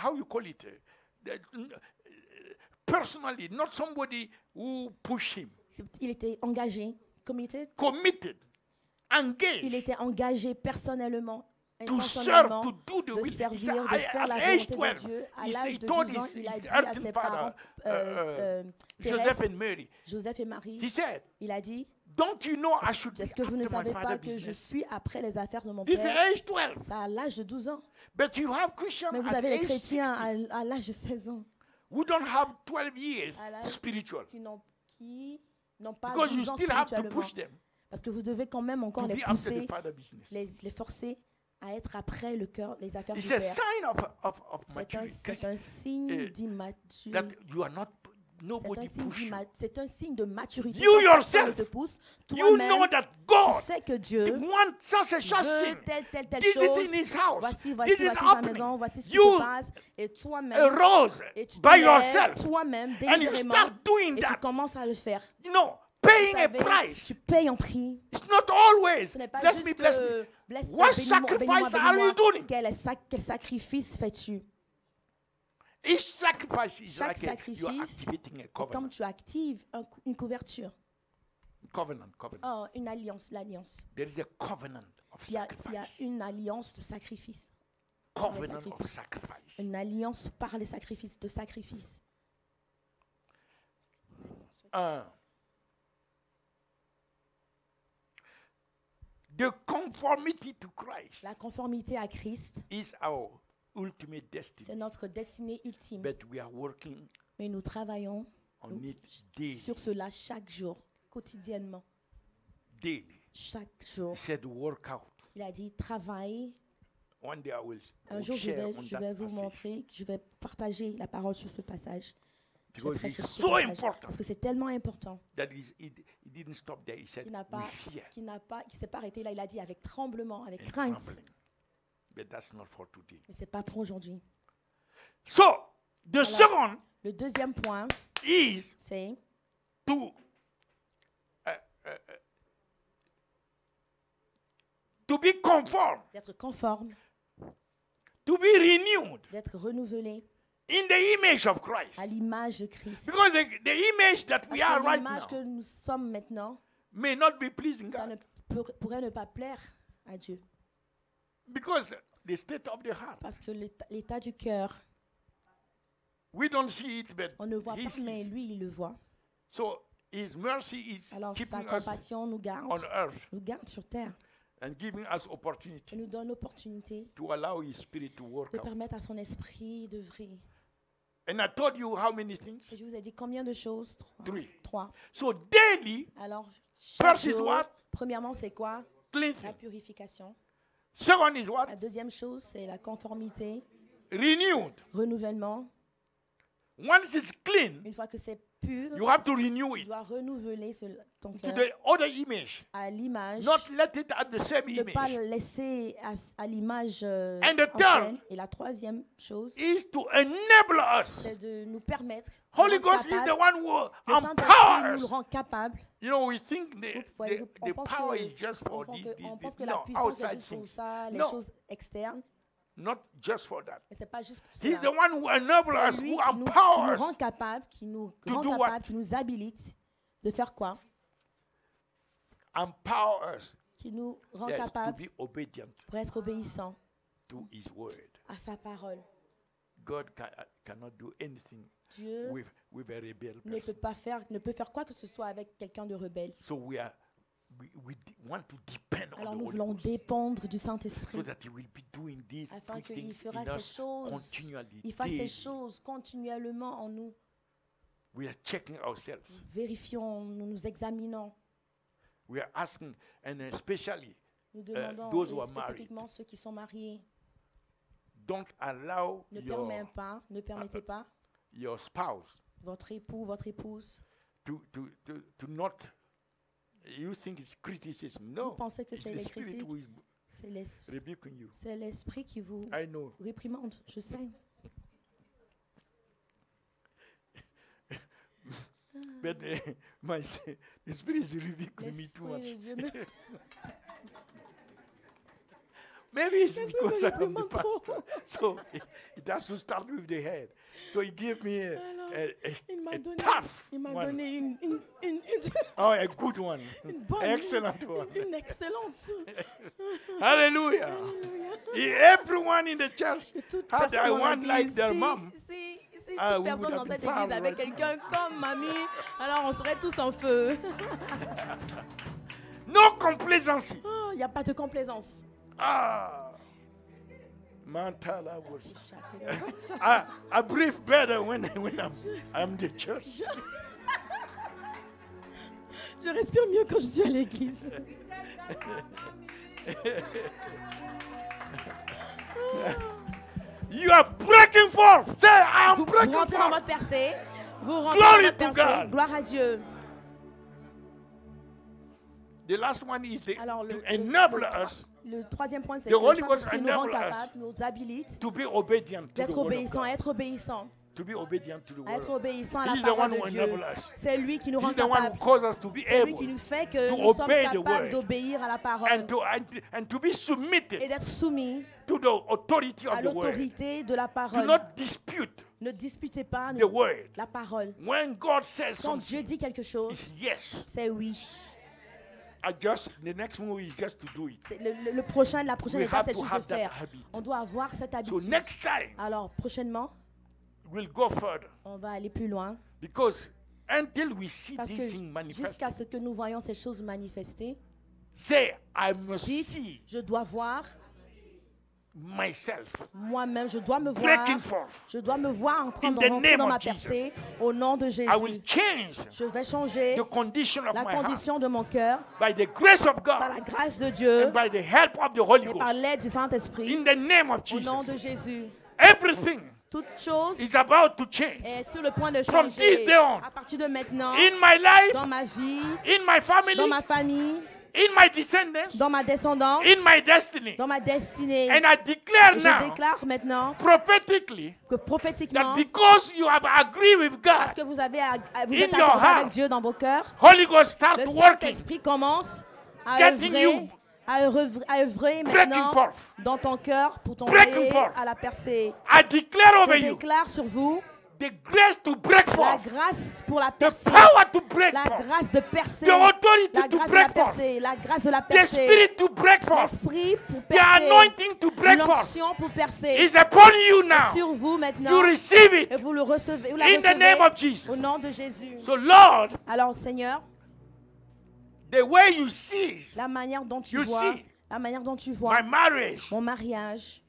how you call it, personally, not somebody who pushed him, Il était engagé, committed. committed, Il engaged était engagé personnellement, to serve, intentionnellement, to do the de will. He servir, said, de faire la at age volonté de 12, Dieu. À he l'âge de told 12 ans, his il a dit à earthly ses father, parents, Joseph Thérèse, and Mary, Joseph et Marie, he said, il a dit, Don't you know I should be Est-ce que vous ne after my savez pas father's que je business? suis après les affaires de mon This is père? age 12. Ça à l'âge de 12 ans. But you have Christians Mais vous at avez les age chrétiens 60 à l'âge de 16 ans who don't have 12 years à l'âge spiritual. qui n'ont pas Because you 12 ans still have to spirituellement. push them Parce que vous devez quand même encore to les be after pousser, the father business. les forcer à être après le cœur, les affaires It's du a père. sign of C'est maturity. un signe that d'immaturité. you are not, nobody push you. C'est un signe de maturité. You Quand personne yourself, ne te pousse, You toi-même, know that tu God sais que Dieu wants such a short veut thing. telle This chose. is in his house. Voici This is sa happening. maison, voici ce qui You se passe. Et toi-même, arose et tu te by lèves yourself toi-même, and you délibérément, start doing et tu that. commences à le faire. You know, Vous paying a savez, price. tu payes en prix. It's not always. Ce n'est pas Bless juste me, bless me. que blesse, What bénis-moi, sacrifice bénis-moi, are you bénis-moi. doing? Quel sacrifice fais-tu? Each sacrifice is Chaque like you are sacrifice activating a est comme covenant. tu actives une couverture. Covenant. Oh, une alliance, l'alliance. There is a covenant of Il y a sacrifice. une alliance de sacrifice. Covenant of sacrifice. Une alliance par les sacrifices, de sacrifice. The conformity to Christ La conformité à Christ, is our ultimate destiny. c'est notre destinée ultime. But we are working Mais nous travaillons on it daily. sur cela chaque jour, quotidiennement, Daily. chaque jour. He said, work out. Il a dit, travaille. One day I will Un jour, je share on vais that vous passage. montrer, je vais partager la parole sur ce passage. Je vais Because prêcher it's sur ce so passage, important parce que c'est tellement important that he didn't stop there. He said, qu'il n'a we pas, fear qui s'est pas arrêté là. Il a dit avec tremblement, avec and crainte. trembling. But that's not for today. Mais c'est pas pour aujourd'hui. So, the second Le deuxième point, is c'est to be conformed, d'être conforme, to be renewed d'être renouvelé in the image of Christ. à l'image de Christ. Because the image that we Parce are que right l'image now que nous sommes maintenant, may not be pleasing ça God. pourrait ne pas plaire à Dieu. Because the state of the heart, Parce que l'état du cœur, we don't see it, but on ne voit he pas, sees mais it. lui, il le voit. So his mercy is Alors sa keeping us compassion nous on garde earth sur terre and giving us et opportunity nous donne l'opportunité to allow his spirit to work de out. permettre à son esprit d'œuvrer. And I told you how many things? Et je vous ai dit combien de choses? Trois. So daily, Alors, chaque First is jour, what? premièrement, c'est quoi? La cleansing. purification. Second is what? La deuxième chose, c'est la conformité, Renewed. renouvellement. Once it's clean, Une fois que c'est pur, you have to renew tu it dois renouveler ton to cœur the other image. à l'image, Not let it at the same ne pas image. le laisser à l'image And the ancienne. third Et la troisième chose, Is to enable us. c'est de nous permettre, Holy nous rendre Ghost is the capables. one who Le Saint-Esprit empowers nous us. rend capables. You know, we think On the pense power que- is just for this. on pense que No, la puissance est outside juste pour things. ça, les No. choses externes. Not just for that. Mais c'est pas juste pour He's cela. the one who enables us, C'est lui who qui nous empowers rend capables, qui nous To rend do capables, what? qui nous habilite de faire quoi? empower us Qui nous rend to capables be obedient pour être obéissants to His word. à sa parole. God cannot do anything Dieu with a rebel ne person. peut faire quoi que ce soit avec quelqu'un de rebelle. So we want to depend on Alors the nous Holy voulons Ghost dépendre du so Saint-Esprit that He will be doing these afin good qu'il things fera in ces us choses, continually. il fasse ces daily. choses continuellement en nous. We are checking ourselves. Nous vérifions, nous nous examinons. We are asking, and especially, Nous demandons, those who et are married. spécifiquement ceux qui sont mariés, don't allow ne your permettez pas your spouse votre époux, votre épouse, to not. You think it's criticism? vous No, pensez que it's c'est the les Spirit critiques, who is rebuking you. c'est l'esprit qui vous I know. réprimande, je sais. But the Spirit is rebuking me too L'esprit much. de Dieu me Maybe it's L'esprit because me I am the réprimande trop. pastor. So it has to start with the head. So he gave me Alors, il m'a a donné, tough il m'a one. donné une Oh, a good one. une bonne, Excellent one. une excellence. Hallelujah. Alléluia. Everyone in the church Que toute had personne I dans want like l'église, their mom. si Ah, toute we personne would dans have cette been église far avait right now. quelqu'un comme mamie, alors on serait tous en feu. No complacency. Il n'y a pas de complaisance. Ah. I breathe better when I'm the church. Je respire mieux quand je suis à l'église. You are breaking forth. Say, I'm breaking Vous rentrez dans forth. votre percée. Vous rentrez Glory dans votre to percée. God. Gloire à Dieu. The last one is Alors, to enable us le troisième point, c'est The Holy que Ghost ça nous rend enable us capables, nous habilite to be obedient to the d'être word of obéissants, God. à être obéissants, To be obedient to the à être word. obéissants à He's la the parole one de who Dieu. enables us. C'est lui qui nous rend He's the one who capables. causes us to be C'est lui able qui nous fait que to nous sommes obey the capables word d'obéir à la parole and to be submitted et d'être soumis to the authority à of the word. l'autorité de la Do parole. not dispute Ne disputez pas the word. la parole. When God says Quand Dieu something, dit quelque chose, it's yes. c'est oui. The next move is just to do it. C'est la prochaine We étape, have c'est to juste have de that faire. habit. On doit avoir cette So habitude. next time, Alors, prochainement, we'll go further. on va aller plus loin. Because until we see Parce que these things manifest, jusqu'à ce que nous voyons ces choses manifester, say, I must dites, see je dois voir myself moi-même, je dois me voir, breaking forth. je dois me voir en train In de the rentrer name dans of ma Jesus. percée au nom de I will Jésus. change Je vais changer the condition of la my heart condition de mon cœur by the grace of par God la grâce de Dieu and by the help of the Holy et par Ghost. l'aide du Saint-Esprit In the name of au nom de Jesus, Jésus. everything Toute chose is about to change. est sur le point de From changer. this day on, À partir de maintenant, in my life, dans ma vie, in my family, dans ma famille, in my descendants, dans ma descendance, in my destiny. dans ma destinée. And I declare Et je now, déclare maintenant prophetically, que prophétiquement, that because you have agreed with parce God, que vous in êtes your accordé heart, avec Dieu dans vos cœurs, Holy Ghost start le working, Saint-Esprit commence à getting œuvrer, you à œuvrer breaking maintenant forth. dans ton cœur pour Breaking t'envoyer forth. à la percée. I declare over Je you déclare sur vous the grace to break la forth, grâce pour la the percée, power to break la forth, grâce de percer, the authority la to grâce de la break forth, percer, la grâce de la the percer, spirit to break forth, l'esprit pour the percer, anointing to break forth l'onction pour percer is upon you est now. sur vous maintenant You receive et it vous le recevez, vous la in the name of recevez Jesus. au nom de Jésus. So Lord, Alors Seigneur, the way you see la manière dont tu You vois, see. la manière dont tu vois my marriage, mon mariage,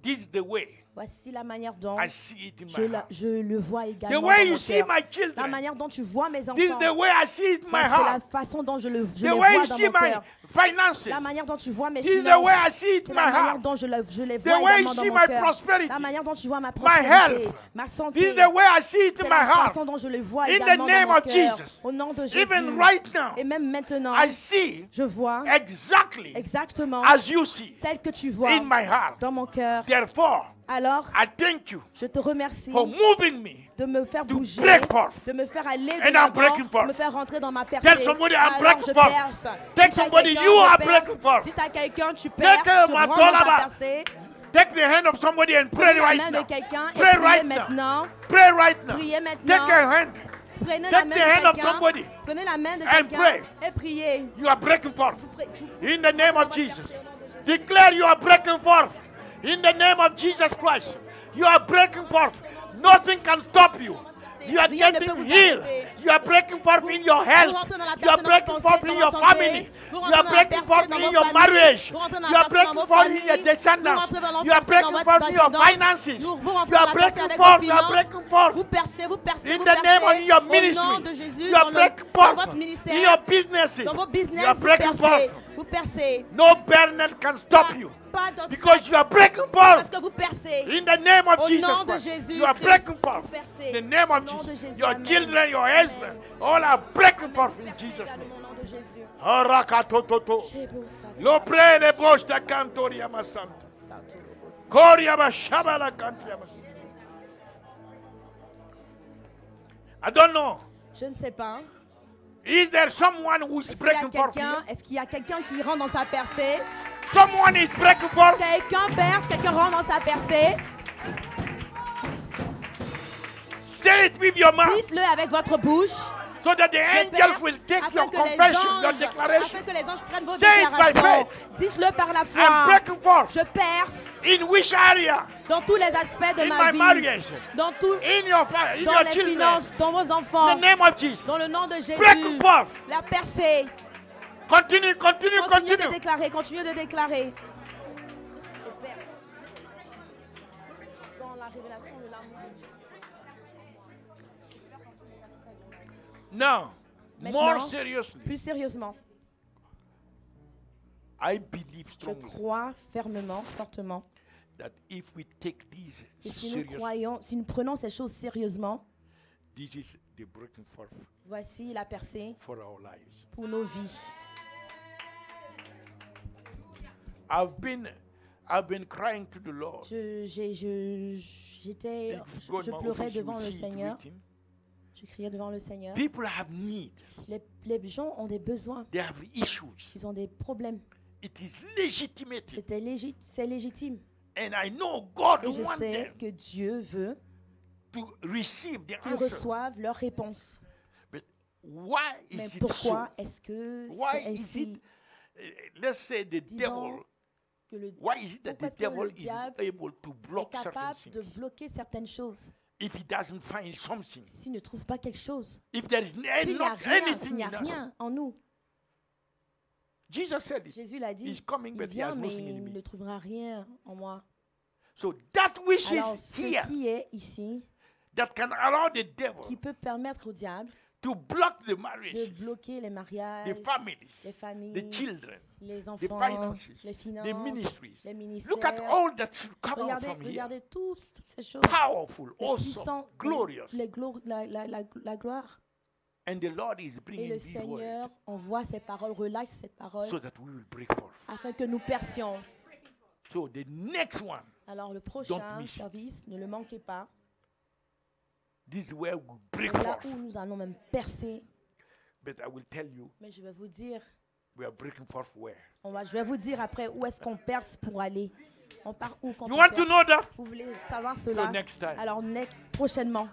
this is the way voici la manière dont I see it in my heart. je le vois The également way dans you mon see cœur. my La children, manière dont tu vois mes this is enfants, the way I see it in my c'est la heart. façon dont je les The vois way you dans see mon my cœur. finances, La manière dont tu vois mes this is the way I finances, see it c'est in la my manière heart. dont je les The vois way you également dans see mon my cœur. prosperity, La manière dont tu vois ma health, prospérité, ma this santé, is the way I see it c'est in my la heart. façon dont je les vois In the également dans name mon of cœur. Jesus. Au nom de Jésus. Even right now, Et même maintenant, I see je vois exactly exactement as you see tel que tu vois in my heart. dans mon cœur. Therefore, Alors, I thank you je te remercie for moving me. de me faire to bouger, break forth. de me faire aller And de I'm l'avant, breaking forth. de me faire rentrer dans ma percée. Tell somebody I'm Alors breaking je forth. perce. Tell Dis à somebody quelqu'un, you je are perce. breaking forth. Dis à quelqu'un, tu perces, Take tu my rentres dans ta dollar. percée. Take the hand of somebody and pray Prenez la right main now. de quelqu'un et Pray priez right now. maintenant. Pray right now. Priez Take maintenant. a hand. Prenez la Take main the hand de of quelqu'un. somebody Prenez la main de and quelqu'un pray. et priez. You are breaking forth. Tu- In the name of Jesus. Declare you are breaking forth. In the name of Jesus Christ. You are breaking forth. Nothing can stop you. You are Rien ne peut getting vous healed. arrêter. You are breaking forth in your Vous health. rentrez dans la You are personne, dans breaking vos forth pensées, in dans your vos santé. family. Vous You rentrez are dans la breaking personne, forth dans in vos your familles. marriage. Vous rentrez dans You la are personne, dans breaking vos forth in your familles. Vous descendants. rentrez dans You are dans breaking votre forth in your descendance. finances. Vous rentrez You dans are la breaking percée avec forth. vos You are finances. breaking forth. Vous percez, vous percez, In vous the name of percez. your Au nom ministry. de Jésus, You are dans breaking votre forth. ministère, In your businesses. dans vos business, You are vous breaking percez. forth. Vous percez. No barrier can stop you. Pas d'obstacle. Because you are breaking Parce forth. que vous percez. In the name of Au Jesus nom de Christ. Jésus You are Christ, breaking vous forth. percez. In the name of Au nom de Jesus. Jésus, Your amen. children, your Amen. husband, all are breaking forth in Jesus' name. Au nom de Jésus. Harakatototo. Shebosata. Lo prene bosta cantoria masanta. Koria bashabala kantia masanta. I don't know. Je ne sais pas. Is there someone who is breaking forth here? Est-ce qu'il y a quelqu'un qui rentre dans sa percée? Someone is breaking forth. Quelqu'un perce, quelqu'un rentre dans sa percée. Say it with your mouth Dites-le avec votre bouche. so that the Je angels perce, will take afin your que les confession, your anges- declaration. Afin que les anges prennent vos Say it by déclarations. Dites-le par la I'm foi. breaking forth. Je perce In which area? dans tous les aspects de In ma my vie. marriage. Dans tout, In your family. In dans your les children. finances, dans vos In enfants. the name of Jesus. Dans le nom de Jésus. Breaking forth. La percée. Continue de déclarer, continue de déclarer. Je perce dans la révélation de l'amour de Dieu. Now, Maintenant, more seriously, plus sérieusement, I believe je strongly crois fermement, fortement, that if we take these que si nous seriously, si nous prenons ces choses sérieusement, this is the breaking forth voici la percée for our lives. pour nos vies. I've been crying to the Lord. Je pleurais devant le Seigneur. Je criais devant le Seigneur. People have need. Les gens ont des besoins. They have issues. Ils ont des problèmes. It is legitimate. C'est légitime. And I know God Et je wants sais them que Dieu veut to receive the qu'ils answer. reçoivent leur réponse. But why Mais is it pourquoi so? est-ce que Why c'est is ainsi? it, let's say the devil, Que le why is it that Pourquoi the est-ce que le devil is diable able to est block certain capable de things? bloquer certaines choses If he doesn't find something, s'il ne trouve pas quelque chose? if there is S'il n'y a not rien, s'il anything n'y a in us. rien en nous. Jesus said it. Jésus l'a dit, He's coming, il but he vient, has mais nothing in il me. ne trouvera rien en moi. So that which Alors, is ce here, qui est ici, that can allow the devil qui peut permettre au diable to block the de marriage, bloquer les mariages, the families, les familles, the children, les the enfants, finances, les the finances, ministries. les ministères. Look at all that should come out Regardez, from here. regardez toutes ces choses. Powerful, Les awesome, puissants, glorious. la gloire. And the Lord is Et bringing le these words Seigneur envoie ces paroles, relâche cette parole so that we will break forth. afin que nous percions. So the next one, Alors le prochain miss it. service, ne le manquez pas. this is where we C'est break là forth. où nous allons même percer. But I will tell you, Mais je vais vous dire, we are breaking forth where. je vais vous dire après où est-ce qu'on perce pour aller. On part où quand You on want to perce? know that? Vous voulez savoir So cela? next time. Alors prochainement.